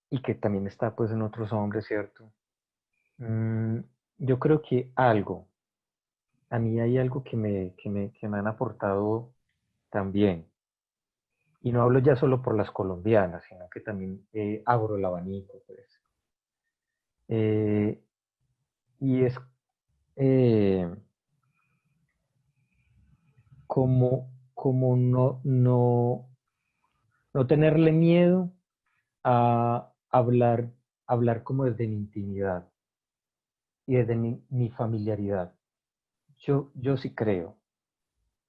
y que también está pues en Otros Hombres, ¿cierto? Yo creo que a mí hay algo que me han aportado también, y no hablo ya solo por las colombianas, sino que también abro el abanico, pues. Y es eh, como no tenerle miedo a hablar como desde mi intimidad y desde mi familiaridad. Yo sí creo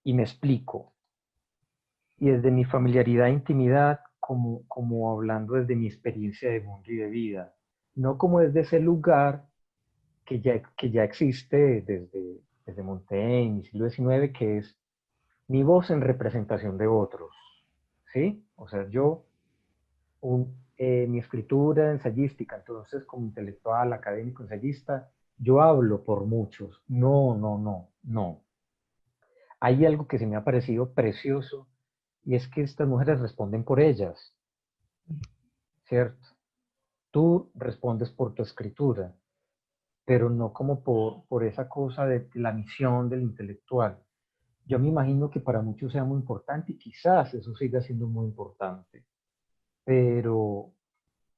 y me explico. Y desde mi familiaridad e intimidad, como hablando desde mi experiencia de mundo y de vida. No como desde ese lugar que ya existe desde Montaigne, siglo XIX, que es mi voz en representación de otros. ¿Sí? O sea, mi escritura ensayística, entonces como intelectual, académico, ensayista, yo hablo por muchos. No. Hay algo que se me ha parecido precioso y es que estas mujeres responden por ellas, ¿cierto? Tú respondes por tu escritura, pero no como por esa cosa de la misión del intelectual. Yo me imagino que para muchos sea muy importante y quizás eso siga siendo muy importante, pero,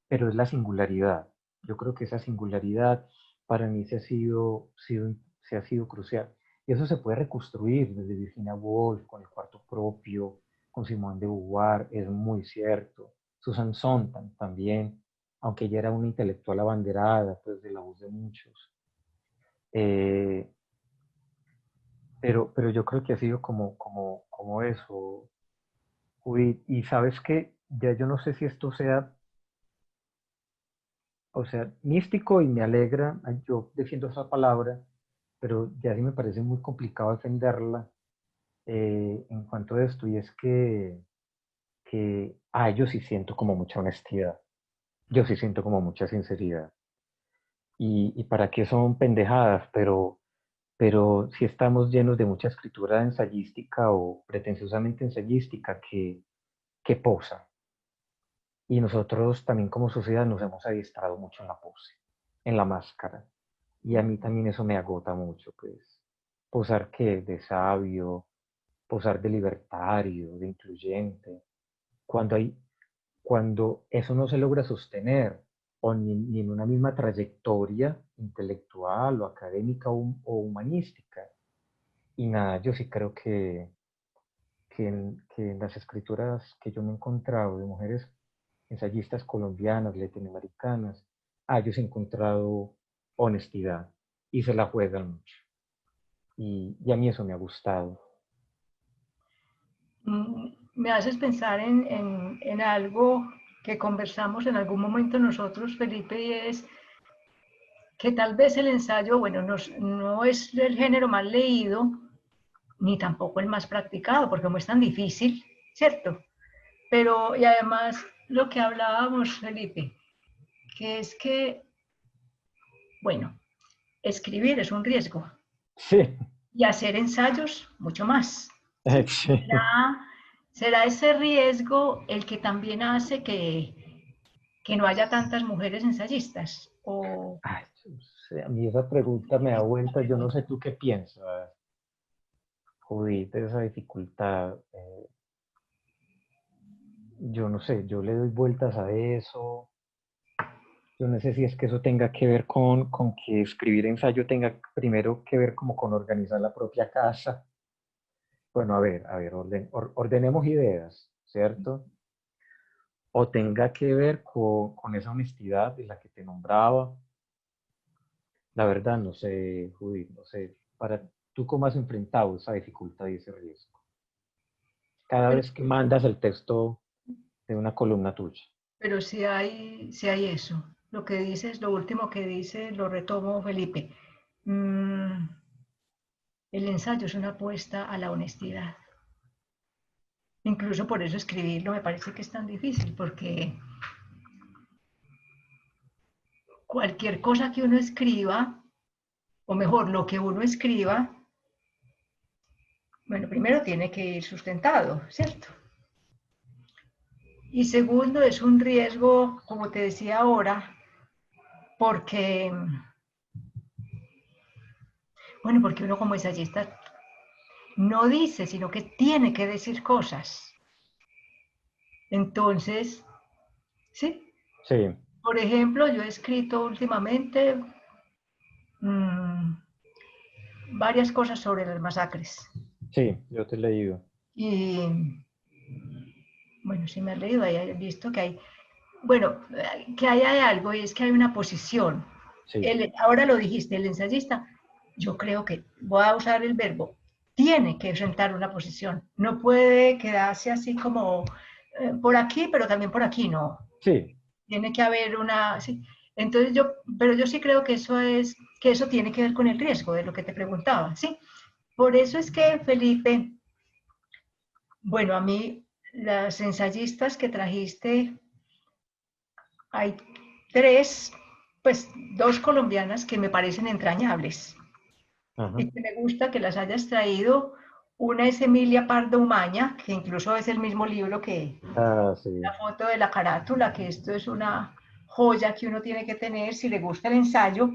pero es la singularidad. Yo creo que esa singularidad para mí se ha sido crucial. Y eso se puede reconstruir desde Virginia Woolf, con el cuarto propio, con Simone de Beauvoir, es muy cierto. Susan Sontag también, aunque ella era una intelectual abanderada, pues de la voz de muchos. Pero yo creo que ha sido como eso. Y sabes que ya yo no sé si esto sea, o sea, místico y me alegra, yo defiendo esa palabra, pero ya sí me parece muy complicado defenderla en cuanto a esto, y es que yo sí siento como mucha honestidad, yo sí siento como mucha sinceridad. Y para qué son pendejadas, pero sí estamos llenos de mucha escritura ensayística o pretenciosamente ensayística que posa. Y nosotros también como sociedad nos hemos adiestrado mucho en la pose, en la máscara. Y a mí también eso me agota mucho, pues. Posar que de sabio, posar de libertario, de incluyente. Cuando cuando eso no se logra sostener, o ni en una misma trayectoria intelectual o académica o humanística. Y nada, yo sí creo que en las escrituras que yo me he encontrado de mujeres ensayistas colombianas, latinoamericanas, ellos he encontrado honestidad y se la juegan mucho. Y a mí eso me ha gustado. Me haces pensar en algo que conversamos en algún momento nosotros, Felipe, y es que tal vez el ensayo, bueno, no es el género más leído, ni tampoco el más practicado, porque como es tan difícil, ¿cierto? Pero, y además, lo que hablábamos, Felipe, que es que, bueno, escribir es un riesgo Sí, y hacer ensayos mucho más. ¿Sí? sí. ¿Será ese riesgo el que también hace que no haya tantas mujeres ensayistas? O... Ay, a mí esa pregunta me da vuelta, yo no sé tú qué piensas, Judith, de esa dificultad. Yo no sé, yo le doy vueltas a eso. Yo no sé si es que eso tenga que ver con que escribir ensayo tenga primero que ver como con organizar la propia casa. Bueno, a ver, ordenemos ideas, ¿cierto? O tenga que ver con esa honestidad de la que te nombraba. La verdad, no sé, Judith, no sé. ¿Tú cómo has enfrentado esa dificultad y ese riesgo? Cada vez que mandas el texto de una columna tuya. Pero si hay eso. lo que dices, lo último que dice, lo retomo, Felipe. El ensayo es una apuesta a la honestidad. Incluso por eso escribirlo me parece que es tan difícil, porque cualquier cosa que uno escriba, o mejor, lo que uno escriba, bueno, primero tiene que ir sustentado, ¿cierto? Y segundo, es un riesgo, como te decía ahora, porque, bueno, porque uno como ensayista no dice, sino que tiene que decir cosas. Entonces, ¿sí? Sí, Por ejemplo, yo he escrito últimamente varias cosas sobre las masacres. sí, yo te he leído. Y, bueno, si me has leído, ahí has visto que hay, bueno, que hay algo, y es que hay una posición. Sí, Ahora lo dijiste, el ensayista, yo creo que voy a usar el verbo, tiene que sentar una posición, no puede quedarse así como por aquí, pero también por aquí, no. sí, Tiene que haber una, sí. Entonces pero yo sí creo que eso tiene que ver con el riesgo de lo que te preguntaba, ¿sí? Por eso es que, Felipe, bueno, a mí las ensayistas que trajiste, hay tres, pues dos colombianas que me parecen entrañables. ajá. Y que me gusta que las hayas traído. Una es Emilia Pardo Umaña, que incluso es el mismo libro que Ah, sí, la foto de la carátula, que esto es una joya que uno tiene que tener si le gusta el ensayo.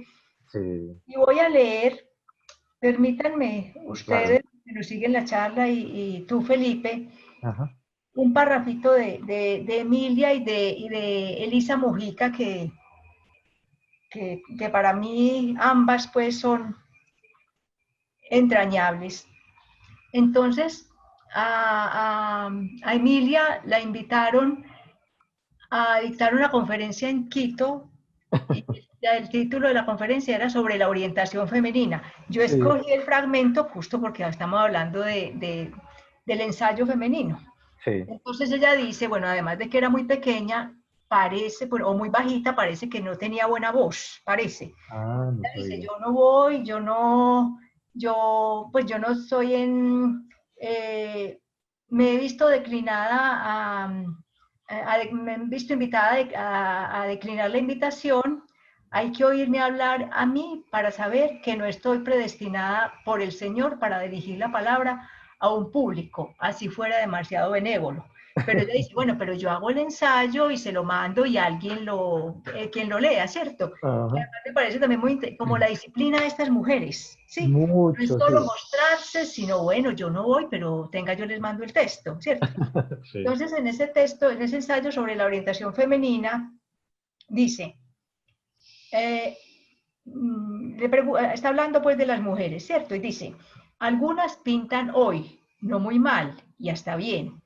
sí, Y voy a leer, permítanme claro. ustedes que nos siguen la charla y tú, Felipe, Ajá. un parrafito de Emilia y de Elisa Mujica, que para mí ambas pues son entrañables. Entonces, a Emilia la invitaron a dictar una conferencia en Quito y el título de la conferencia era sobre la orientación femenina. Yo Sí, escogí el fragmento justo porque estamos hablando del ensayo femenino. sí. Entonces ella dice, bueno, además de que era muy pequeña, parece, o muy bajita, parece que no tenía buena voz, parece. Ah, no Ella dice, sabía. yo no voy, pues yo no estoy me he visto declinada me he visto invitada a declinar la invitación. Hay que oírme hablar a mí para saber que no estoy predestinada por el Señor para dirigir la palabra a un público, así fuera demasiado benévolo. Pero ella dice, bueno, pero yo hago el ensayo y se lo mando y alguien quien lo lea, ¿cierto? Ajá. Me parece también muy como la disciplina de estas mujeres, ¿sí? No es Mucho, solo sí. mostrarse, sino bueno, yo no voy, pero tenga, yo les mando el texto, ¿cierto? Sí. Entonces, en ese texto, en ese ensayo sobre la orientación femenina, dice, eh, está hablando pues de las mujeres, ¿cierto? Y dice, algunas pintan hoy, no muy mal, y hasta bien,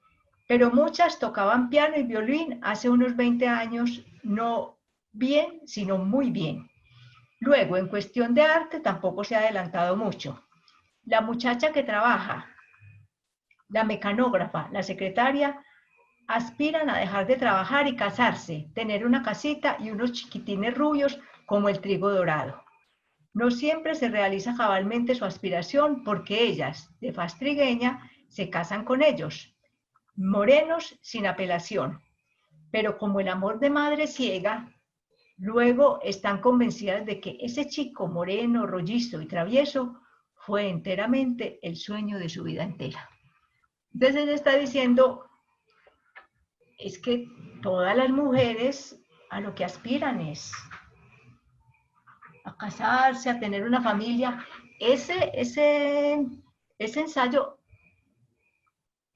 pero muchas tocaban piano y violín hace unos 20 años, no bien, sino muy bien. Luego, en cuestión de arte, tampoco se ha adelantado mucho. La muchacha que trabaja, la mecanógrafa, la secretaria, aspiran a dejar de trabajar y casarse, tener una casita y unos chiquitines rubios como el trigo dorado. No siempre se realiza cabalmente su aspiración porque ellas, de faz trigueña, se casan con ellos, morenos sin apelación. Pero como el amor de madre ciega, luego están convencidas de que ese chico moreno, rollizo y travieso fue enteramente el sueño de su vida entera. Entonces ella está diciendo, es que todas las mujeres a lo que aspiran es a casarse, a tener una familia. Ese ensayo,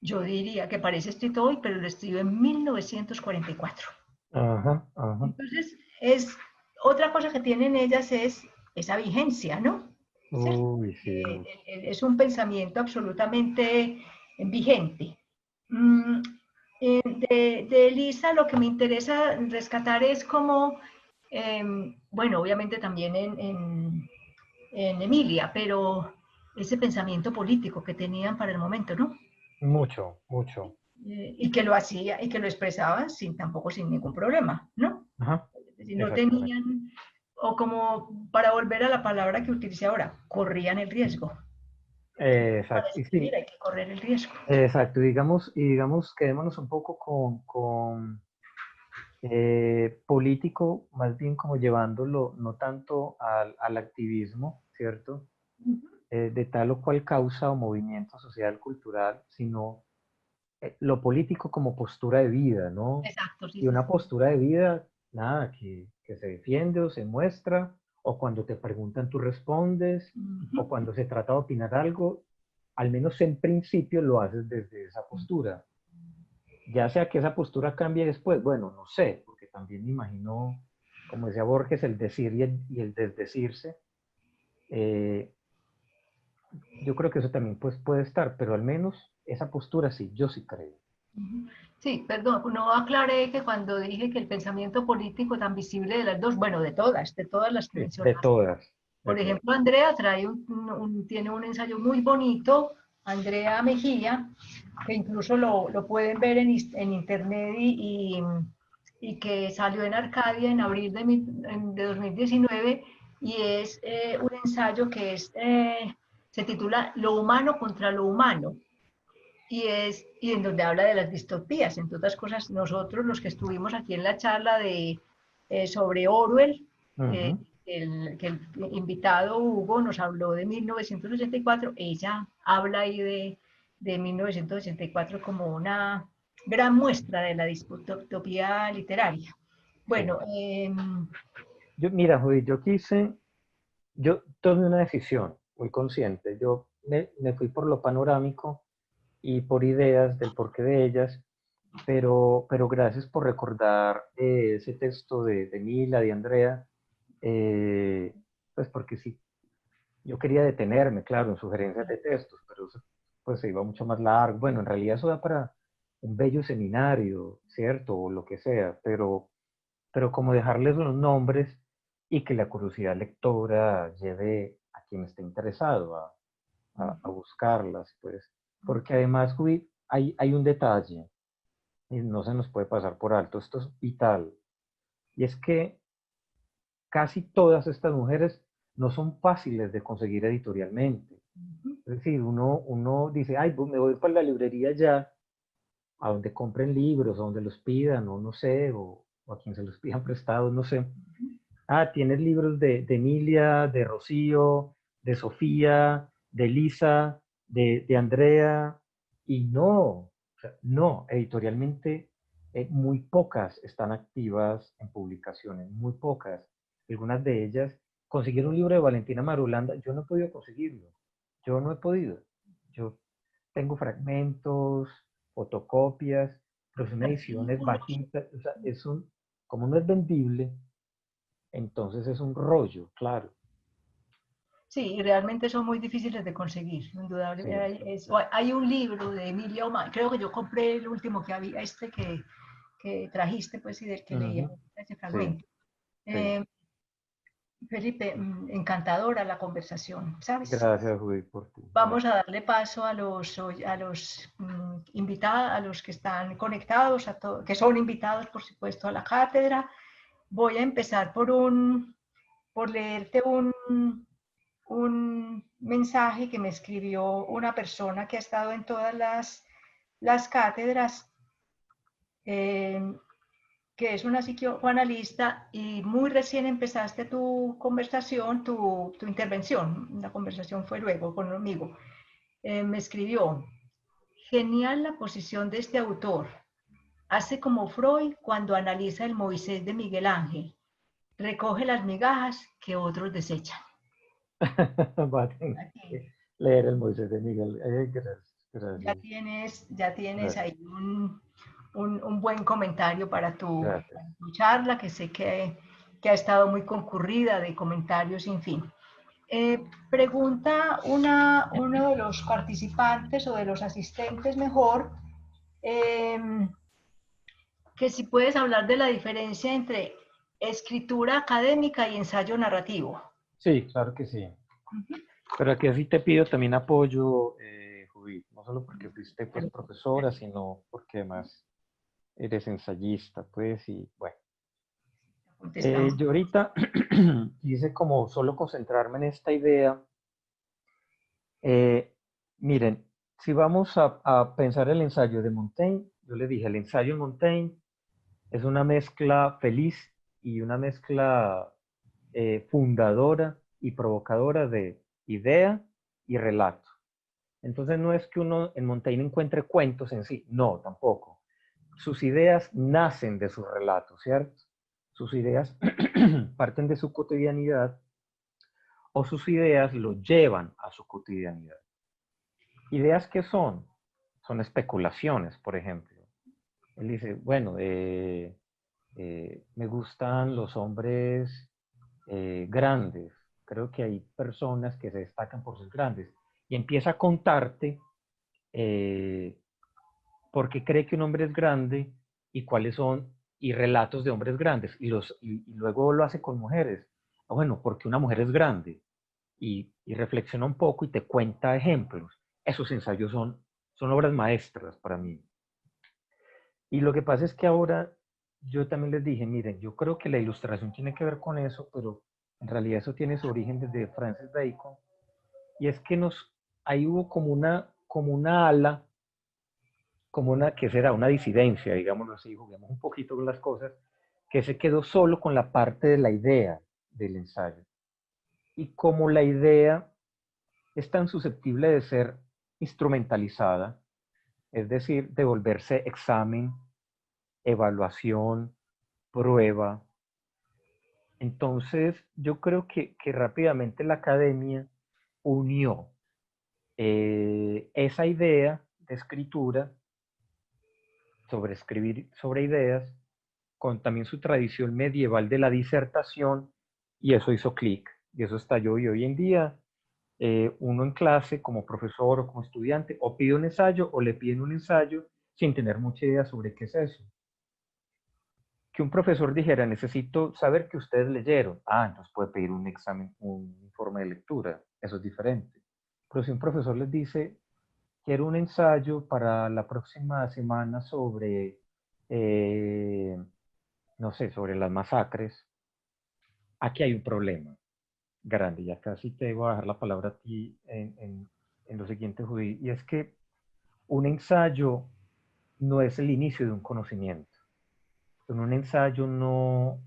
yo diría que parece escrito hoy, pero lo escribió en 1944. Ajá, ajá. Entonces, otra cosa que tienen ellas es esa vigencia, ¿no? ¿Cierto? Uy, sí, mucho. Es un pensamiento absolutamente vigente. De Elisa lo que me interesa rescatar es como, bueno, obviamente también en Emilia, pero ese pensamiento político que tenían para el momento, ¿no? Mucho, mucho. Y que lo hacía y que lo expresaban tampoco sin ningún problema, ¿no? Ajá. Si no exactamente. tenían, o como para volver a la palabra que utilicé ahora, corrían el riesgo. Para Exacto, y escribir sí, hay que correr el riesgo. exacto, digamos, quedémonos un poco con político, más bien como llevándolo no tanto al activismo, ¿cierto? De tal o cual causa o movimiento social, cultural, sino lo político como postura de vida, ¿no? Exacto, sí, Y sí, una sí. postura de vida, nada, que se defiende o se muestra, o cuando te preguntan tú respondes, o cuando se trata de opinar algo, al menos en principio lo haces desde esa postura. Ya sea que esa postura cambie después, bueno, no sé, porque también me imagino, como decía Borges, el decir y el desdecirse. Eh, yo creo que eso también pues, puede estar, pero al menos esa postura sí, yo sí creo. Sí, perdón, no aclaré que cuando dije que el pensamiento político tan visible de las dos, bueno, de todas las que Sí, de mencionaste. todas, de Por todas. ejemplo, Andrea trae tiene un ensayo muy bonito, Andrea Mejía, que incluso lo pueden ver en internet y que salió en Arcadia en abril de 2019 y es un ensayo que se titula Lo humano contra lo humano y en donde habla de las distopías. Entre otras cosas, nosotros los que estuvimos aquí en la charla sobre Orwell, eh, Ujú. que el invitado Hugo nos habló de 1984, ella habla ahí de 1984 como una gran muestra de la distopía literaria. Sí. Bueno, Mira, Judith, yo tomé una decisión muy consciente. Yo me fui por lo panorámico y por ideas del porqué de ellas, pero gracias por recordar ese texto de Mila, de Andrea, pues porque sí, yo quería detenerme, claro, en sugerencias de textos, pero eso pues se iba mucho más largo. Bueno, en realidad eso da para un bello seminario, ¿cierto? O lo que sea, pero como dejarles los nombres y que la curiosidad lectora lleve a quien esté interesado a buscarlas, pues, porque además, Judith, hay un detalle, y no se nos puede pasar por alto, esto es vital, y es que casi todas estas mujeres no son fáciles de conseguir editorialmente. Es decir, uno dice, ay, pues me voy para la librería ya, a donde compren libros, a donde los pidan, o no sé, o a quien se los pidan prestados, no sé. Ah, tienes libros de Emilia, de Rocío, de Sofía, de Lisa, de Andrea, y no, o sea, no, editorialmente muy pocas están activas en publicaciones, muy pocas. Algunas de ellas consiguieron un libro de Valentina Marulanda, yo no he podido conseguirlo, yo no he podido. Yo tengo fragmentos, fotocopias, pero son ediciones bajitas, o sea, como no es vendible, entonces es un rollo, claro. sí, realmente son muy difíciles de conseguir, indudablemente. Sí. Hay un libro de Emilia Omar, creo que yo compré el último que había, que trajiste, pues, y del que leía Ujú. ese Sí, fragmento. sí. Eh, Felipe, encantadora la conversación, ¿sabes? Gracias, Judith, por tu. Vamos Gracias. a darle paso a los invitados, a los que están conectados, que son invitados, por supuesto, a la cátedra. Voy a empezar por leerte un mensaje que me escribió una persona que ha estado en todas las cátedras, eh, que es una psicoanalista y muy recién empezaste tu conversación, tu intervención, la conversación fue luego conmigo. Me escribió, genial la posición de este autor. Hace como Freud cuando analiza el Moisés de Miguel Ángel. Recoge las migajas que otros desechan. Va a tener Aquí. que leer el Moisés de Miguel. Gracias, gracias, Ya tienes gracias, ahí un buen comentario gracias. para tu charla, que sé que ha estado muy concurrida de comentarios sin fin. Pregunta uno de los participantes o de los asistentes mejor, eh, que si puedes hablar de la diferencia entre escritura académica y ensayo narrativo. Sí, claro que sí. Pero aquí así te pido también apoyo, Judith, no solo porque fuiste pues profesora, sino porque además eres ensayista, pues, y bueno. contestamos. Yo ahorita quise como solo concentrarme en esta idea. Miren, si vamos a pensar el ensayo de Montaigne, yo le dije, el ensayo de Montaigne es una mezcla feliz y una mezcla fundadora y provocadora de idea y relato. Entonces no es que uno en Montaigne encuentre cuentos en sí, no, tampoco. Sus ideas nacen de sus relatos, ¿cierto? Sus ideas parten de su cotidianidad o sus ideas lo llevan a su cotidianidad. ¿Ideas qué son? Son especulaciones, por ejemplo. Él dice, bueno, me gustan los hombres grandes. Creo que hay personas que se destacan por ser grandes. Y empieza a contarte por qué cree que un hombre es grande y cuáles son, y relatos de hombres grandes. Y luego lo hace con mujeres. Bueno, porque una mujer es grande. Y reflexiona un poco y te cuenta ejemplos. Esos ensayos son obras maestras para mí. Y lo que pasa es que ahora yo también les dije, miren, yo creo que la ilustración tiene que ver con eso, pero en realidad eso tiene su origen desde Francis Bacon. Y es que ahí hubo como una ala, ¿qué será? Una disidencia, digámoslo así, juguemos un poquito con las cosas, que se quedó solo con la parte de la idea del ensayo. Y como la idea es tan susceptible de ser instrumentalizada, es decir, de volverse examen, evaluación, prueba. Entonces, yo creo que rápidamente la academia unió esa idea de escritura sobre escribir sobre ideas con también su tradición medieval de la disertación, y eso hizo clic, y eso estalló, y hoy en día uno en clase como profesor o como estudiante o pide un ensayo o le piden un ensayo sin tener mucha idea sobre qué es eso. Que un profesor dijera, necesito saber que ustedes leyeron. Ah, entonces puede pedir un examen, un informe de lectura. Eso es diferente. Pero si un profesor les dice, quiero un ensayo para la próxima semana sobre, no sé, sobre las masacres, aquí hay un problema grande. Ya casi te voy a dejar la palabra a ti en lo siguiente, Judy. Y es que un ensayo no es el inicio de un conocimiento. En un ensayo no,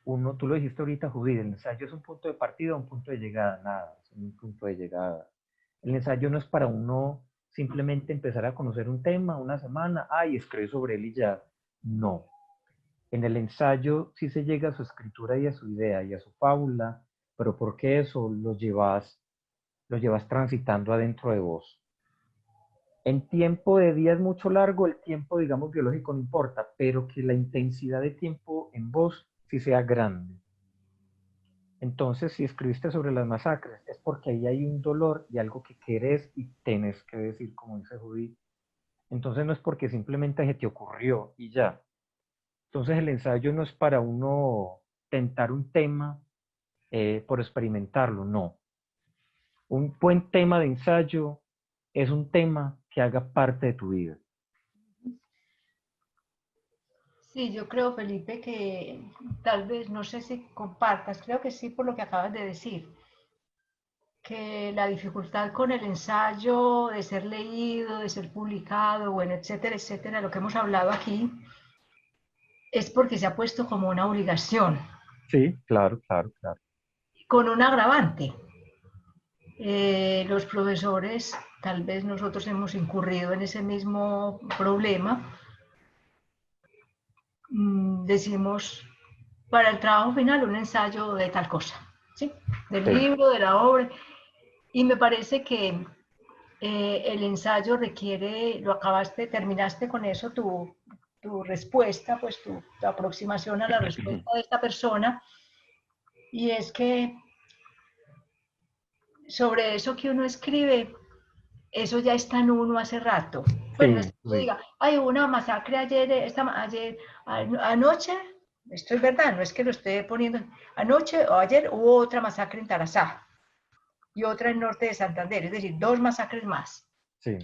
tú lo dijiste ahorita, Judith, el ensayo es un punto de partida o un punto de llegada, nada, es un punto de llegada. El ensayo no es para uno simplemente empezar a conocer un tema una semana, y escribir sobre él y ya. No. En el ensayo sí se llega a su escritura y a su idea y a su fábula, pero porque eso lo llevas transitando adentro de vos. En tiempo de día es mucho largo, el tiempo, digamos, biológico no importa, pero que la intensidad de tiempo en vos sí sea grande. Entonces, si escribiste sobre las masacres, es porque ahí hay un dolor y algo que querés y tenés que decir, como dice Judith. Entonces no es porque simplemente se te ocurrió y ya. Entonces el ensayo no es para uno tentar un tema por experimentarlo, no. Un buen tema de ensayo es un tema que haga parte de tu vida. Sí, yo creo, Felipe, que tal vez, no sé si compartas, creo que sí por lo que acabas de decir, que la dificultad con el ensayo de ser leído, de ser publicado, bueno, etcétera, etcétera, lo que hemos hablado aquí, es porque se ha puesto como una obligación, Sí, claro, claro, claro. con un agravante. Los profesores, tal vez nosotros hemos incurrido en ese mismo problema, decimos para el trabajo final un ensayo de tal cosa, ¿sí? Del libro, de la obra, y me parece que el ensayo requiere, lo acabaste, terminaste con eso, tu respuesta, pues tu aproximación a la respuesta de esta persona, y es que sobre eso que uno escribe, eso ya está en uno hace rato. Pues no es que uno diga, hubo una masacre ayer, anoche, esto es verdad, no es que lo esté poniendo, anoche o ayer hubo otra masacre en Tarazá y otra en norte de Santander, es decir, 2 masacres más. Sí.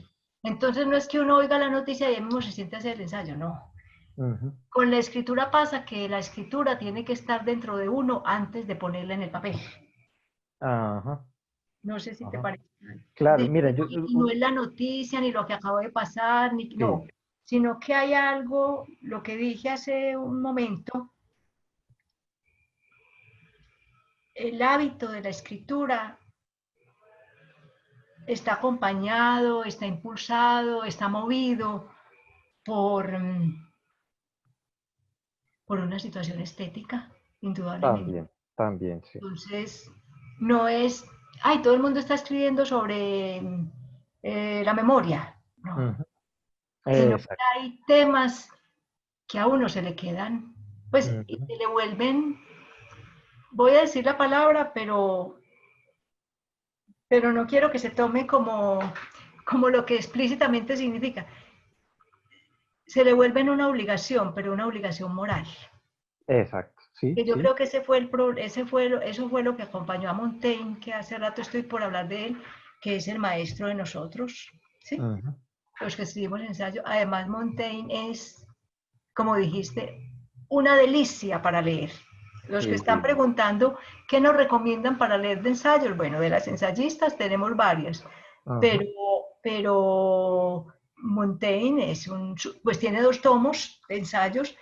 Entonces no es que uno oiga la noticia y ahí mismo se siente a hacer el ensayo, no. Ujú. Con la escritura pasa que la escritura tiene que estar dentro de uno antes de ponerla en el papel. Ajá, No sé si te ajá. parece. Claro, mira, Y no es la noticia, ni lo que acabo de pasar, ni no, sí, sino que hay algo, lo que dije hace un momento, el hábito de la escritura está acompañado, está impulsado, está movido por, por una situación estética, indudablemente. también, sí. Entonces, no es, ay, todo el mundo está escribiendo sobre la memoria, no, Ujú. sino que Exacto. hay temas que a uno se le quedan, pues, y Ujú. se le vuelven, voy a decir la palabra, pero no quiero que se tome como lo que explícitamente significa. Se le vuelven una obligación, pero una obligación moral. Exacto, sí, Que yo sí. creo que eso fue lo que acompañó a Montaigne, que hace rato estoy por hablar de él, que es el maestro de nosotros, ¿sí? Ujú. Los que escribimos ensayo. Además, Montaigne es, como dijiste, una delicia para leer. Los que están Sí. preguntando qué nos recomiendan para leer de ensayos, bueno, de las ensayistas tenemos varias, Ujú. pero, pero Montaigne pues tiene 2 tomos de ensayos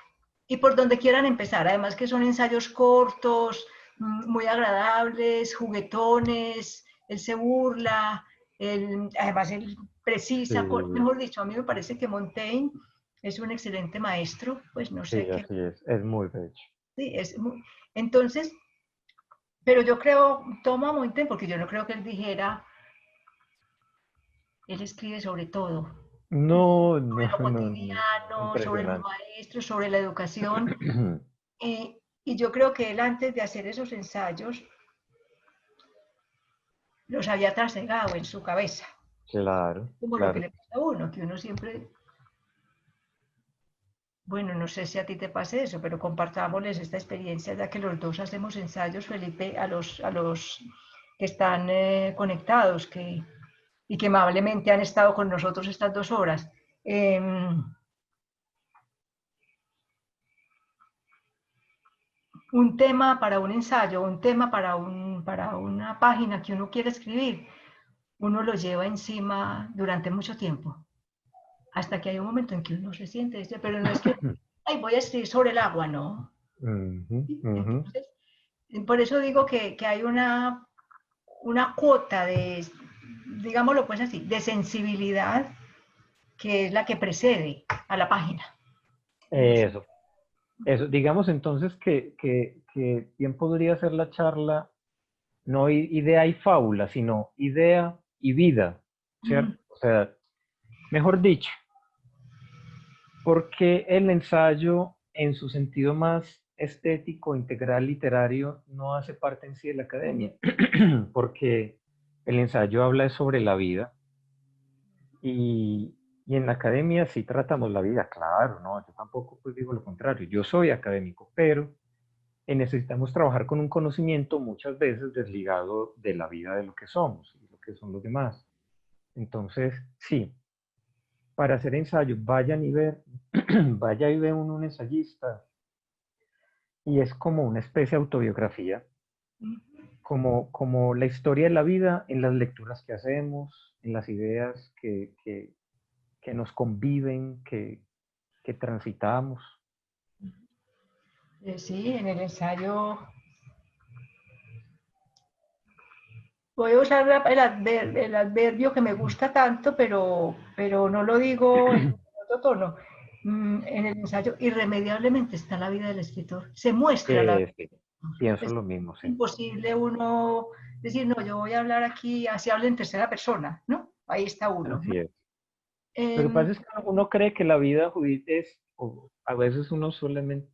y por donde quieran empezar, además que son ensayos cortos, muy agradables, juguetones, él se burla, además él precisa, Sí, mejor dicho, a mí me parece que Montaigne es un excelente maestro, pues no sé sí, qué, así es muy bello. sí, entonces, pero yo creo, tomo a Montaigne porque yo no creo que él dijera, él escribe sobre todo, No, no, sobre lo no, no. cotidiano, sobre los Impresionante. maestros, sobre la educación, y yo creo que él antes de hacer esos ensayos los había trasegado en su cabeza, Claro, como lo que claro. le pasa a uno, que uno siempre, bueno, no sé si a ti te pase eso, pero compartámosles esta experiencia, ya que los dos hacemos ensayos, Felipe, a los que están conectados y que amablemente han estado con nosotros estas 2 horas. Un tema para un ensayo, un tema para una página que uno quiere escribir, uno lo lleva encima durante mucho tiempo, hasta que hay un momento en que uno se siente, pero no es que, ay, voy a escribir sobre el agua, no. Ujú, ujú. Entonces, por eso digo que hay una cuota de, digámoslo pues así, de sensibilidad que es la que precede a la página. Eso, eso. Digamos entonces que bien podría ser la charla, no idea y fábula, sino idea y vida, ¿cierto? O sea, mejor dicho, porque el ensayo en su sentido más estético, integral, literario, no hace parte en sí de la academia, porque el ensayo habla sobre la vida y en la academia sí tratamos la vida, claro, no, yo tampoco pues digo lo contrario, yo soy académico, pero necesitamos trabajar con un conocimiento muchas veces desligado de la vida de lo que somos y lo que son los demás. Entonces, sí, para hacer ensayo, vayan y ver, vaya y ve un ensayista y es como una especie de autobiografía, como la historia de la vida en las lecturas que hacemos, en las ideas que nos conviven, que transitamos. Sí, en el ensayo voy a usar el adverbio que me gusta tanto, pero no lo digo en otro tono. En el ensayo irremediablemente está la vida del escritor, se muestra la vida. Sí, pienso Es lo mismo, sí. imposible uno decir, no, yo voy a hablar aquí, así habla en tercera persona, ¿no? Ahí está uno, ¿no? Así es. Lo que Em, pasa es que uno cree que la vida judía es, o a veces uno solamente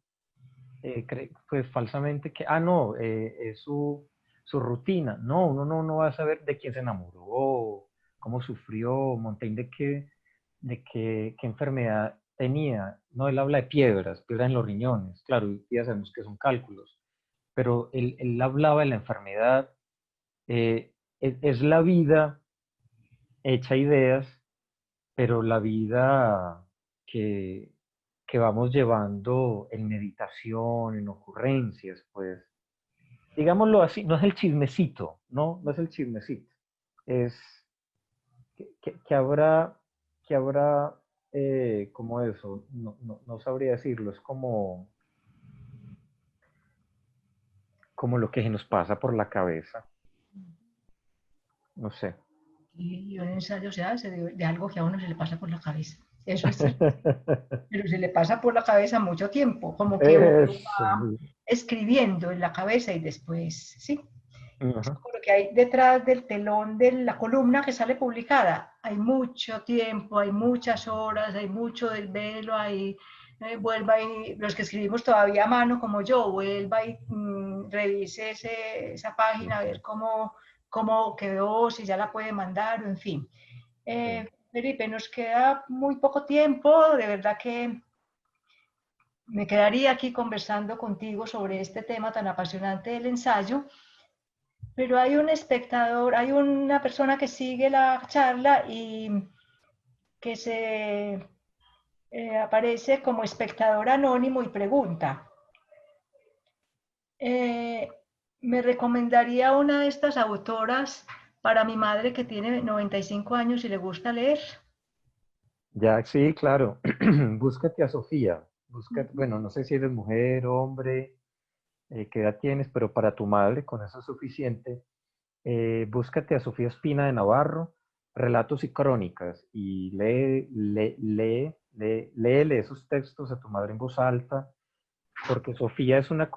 cree, pues falsamente que, no, es su rutina. No, uno no va a saber de quién se enamoró, cómo sufrió, Montaigne qué enfermedad tenía. No, él habla de piedras en los riñones. Claro, ya sabemos que son cálculos, pero él hablaba de la enfermedad. Es la vida hecha ideas, pero la vida que, que vamos llevando en meditación, en ocurrencias, pues, digámoslo así, no es el chismecito, no es el chismecito, es que habrá, como eso, no sabría decirlo, es como lo que se nos pasa por la cabeza, no sé. Y un ensayo se hace de algo que a uno se le pasa por la cabeza. Eso es cierto. Pero se le pasa por la cabeza mucho tiempo, como que uno Eso, va escribiendo en la cabeza y después, sí. ajá. Lo que hay detrás del telón de la columna que sale publicada. Hay mucho tiempo, hay muchas horas, hay mucho desvelo, hay vuelva y los que escribimos todavía a mano como yo, vuelva y revise esa página, a ver cómo quedó, si ya la puede mandar, en fin. Felipe, nos queda muy poco tiempo, de verdad que me quedaría aquí conversando contigo sobre este tema tan apasionante del ensayo, pero hay un espectador, hay una persona que sigue la charla y que se aparece como espectador anónimo y pregunta, ¿me recomendaría una de estas autoras para mi madre que tiene 95 años y le gusta leer? Ya, sí, claro. Búscate a Sofía. Bueno, no sé si eres mujer, hombre, qué edad tienes, pero para tu madre con eso es suficiente. Búscate a Sofía Espina de Navarro, Relatos y Crónicas, y léele esos textos a tu madre en voz alta, porque Sofía es una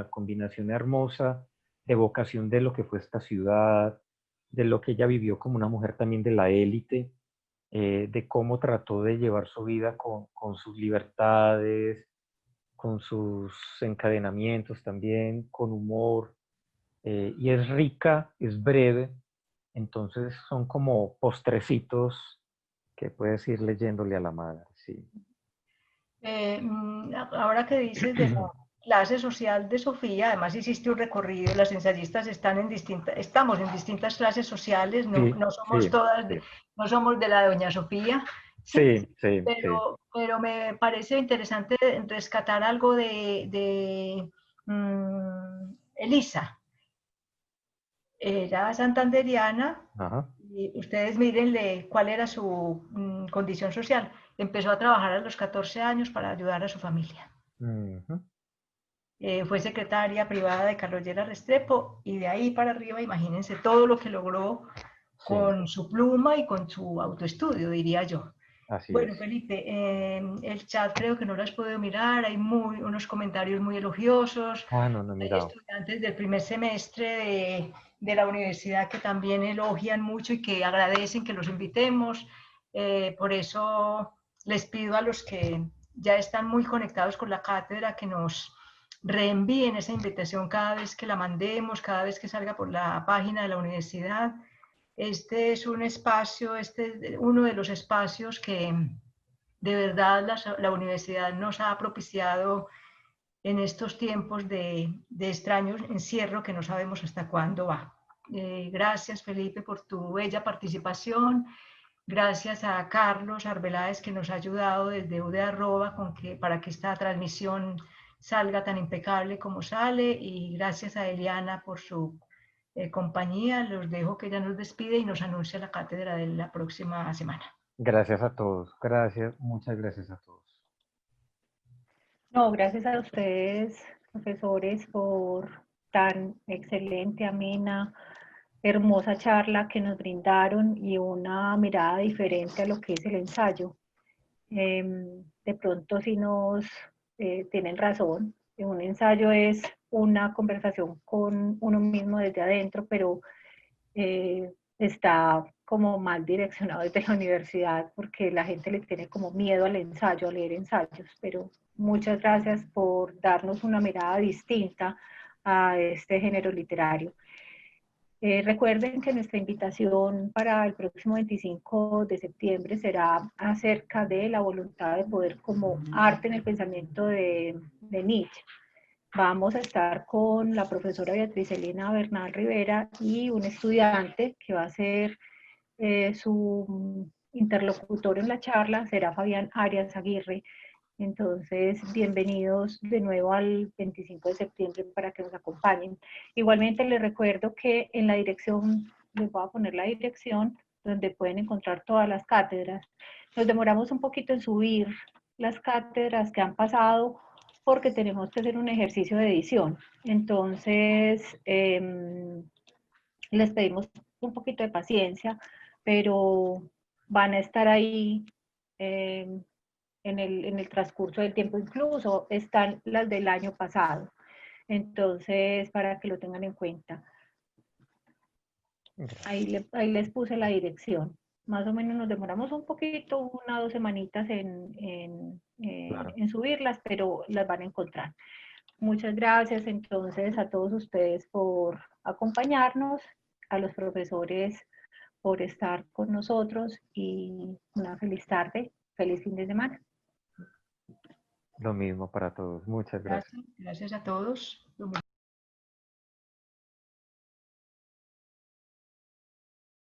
combinación hermosa de vocación de lo que fue esta ciudad, de lo que ella vivió como una mujer también de la élite, de cómo trató de llevar su vida con sus libertades, con sus encadenamientos también, con humor, y es rica, es breve, entonces son como postrecitos que puedes ir leyéndole a la madre, sí. Ahora que dices de la clase social de Sofía, además hiciste un recorrido, las ensayistas estamos en distintas clases sociales, no, Sí, no somos sí, todas, sí, no somos de la de Doña Sofía, sí, sí, sí, sí. pero me parece interesante rescatar algo de Elisa. Era santanderiana Ajá. y ustedes mírenle cuál era su condición social. Empezó a trabajar a los 14 años para ayudar a su familia. Ujú. Fue secretaria privada de Carlos Llera Restrepo y de ahí para arriba, imagínense todo lo que logró Sí, con su pluma y con su autoestudio, diría yo. así Bueno, es. Felipe, el chat creo que no lo has podido mirar, hay unos comentarios muy elogiosos, Ah, no, no he hay mirado. estudiantes del primer semestre de la universidad que también elogian mucho y que agradecen que los invitemos. Por eso les pido a los que ya están muy conectados con la cátedra que nos reenvíen esa invitación cada vez que la mandemos, cada vez que salga por la página de la universidad. Este es un espacio, este es uno de los espacios que de verdad la universidad nos ha propiciado en estos tiempos de extraño encierro que no sabemos hasta cuándo va. Gracias, Felipe, por tu bella participación. Gracias a Carlos Arbeláez que nos ha ayudado desde UD para que esta transmisión salga tan impecable como sale, y gracias a Eliana por su compañía. Los dejo que ella nos despide y nos anuncia la cátedra de la próxima semana. Gracias a todos. Gracias, muchas gracias a todos. No, gracias a ustedes, profesores, por tan excelente, amena, hermosa charla que nos brindaron y una mirada diferente a lo que es el ensayo. De pronto sí nos tienen razón, un ensayo es una conversación con uno mismo desde adentro, pero está como mal direccionado desde la universidad porque la gente le tiene como miedo al ensayo, a leer ensayos, pero muchas gracias por darnos una mirada distinta a este género literario. Recuerden que nuestra invitación para el próximo 25 de septiembre será acerca de la voluntad de poder como arte en el pensamiento de Nietzsche. Vamos a estar con la profesora Beatriz Elena Bernal Rivera y un estudiante que va a hacer su interlocutor en la charla será Fabián Arias Aguirre. Entonces, bienvenidos de nuevo al 25 de septiembre para que nos acompañen. Igualmente les recuerdo que en la dirección, les voy a poner la dirección donde pueden encontrar todas las cátedras. Nos demoramos un poquito en subir las cátedras que han pasado porque tenemos que hacer un ejercicio de edición. Entonces, les pedimos un poquito de paciencia, pero van a estar ahí en el transcurso del tiempo. Incluso están las del año pasado. Entonces, para que lo tengan en cuenta. Ahí les puse la dirección. Más o menos nos demoramos un poquito, 1 o 2 semanitas en subirlas, pero las van a encontrar. Muchas gracias entonces a todos ustedes por acompañarnos, a los profesores por estar con nosotros y una feliz tarde, feliz fin de semana. Lo mismo para todos. Muchas gracias. Gracias a todos.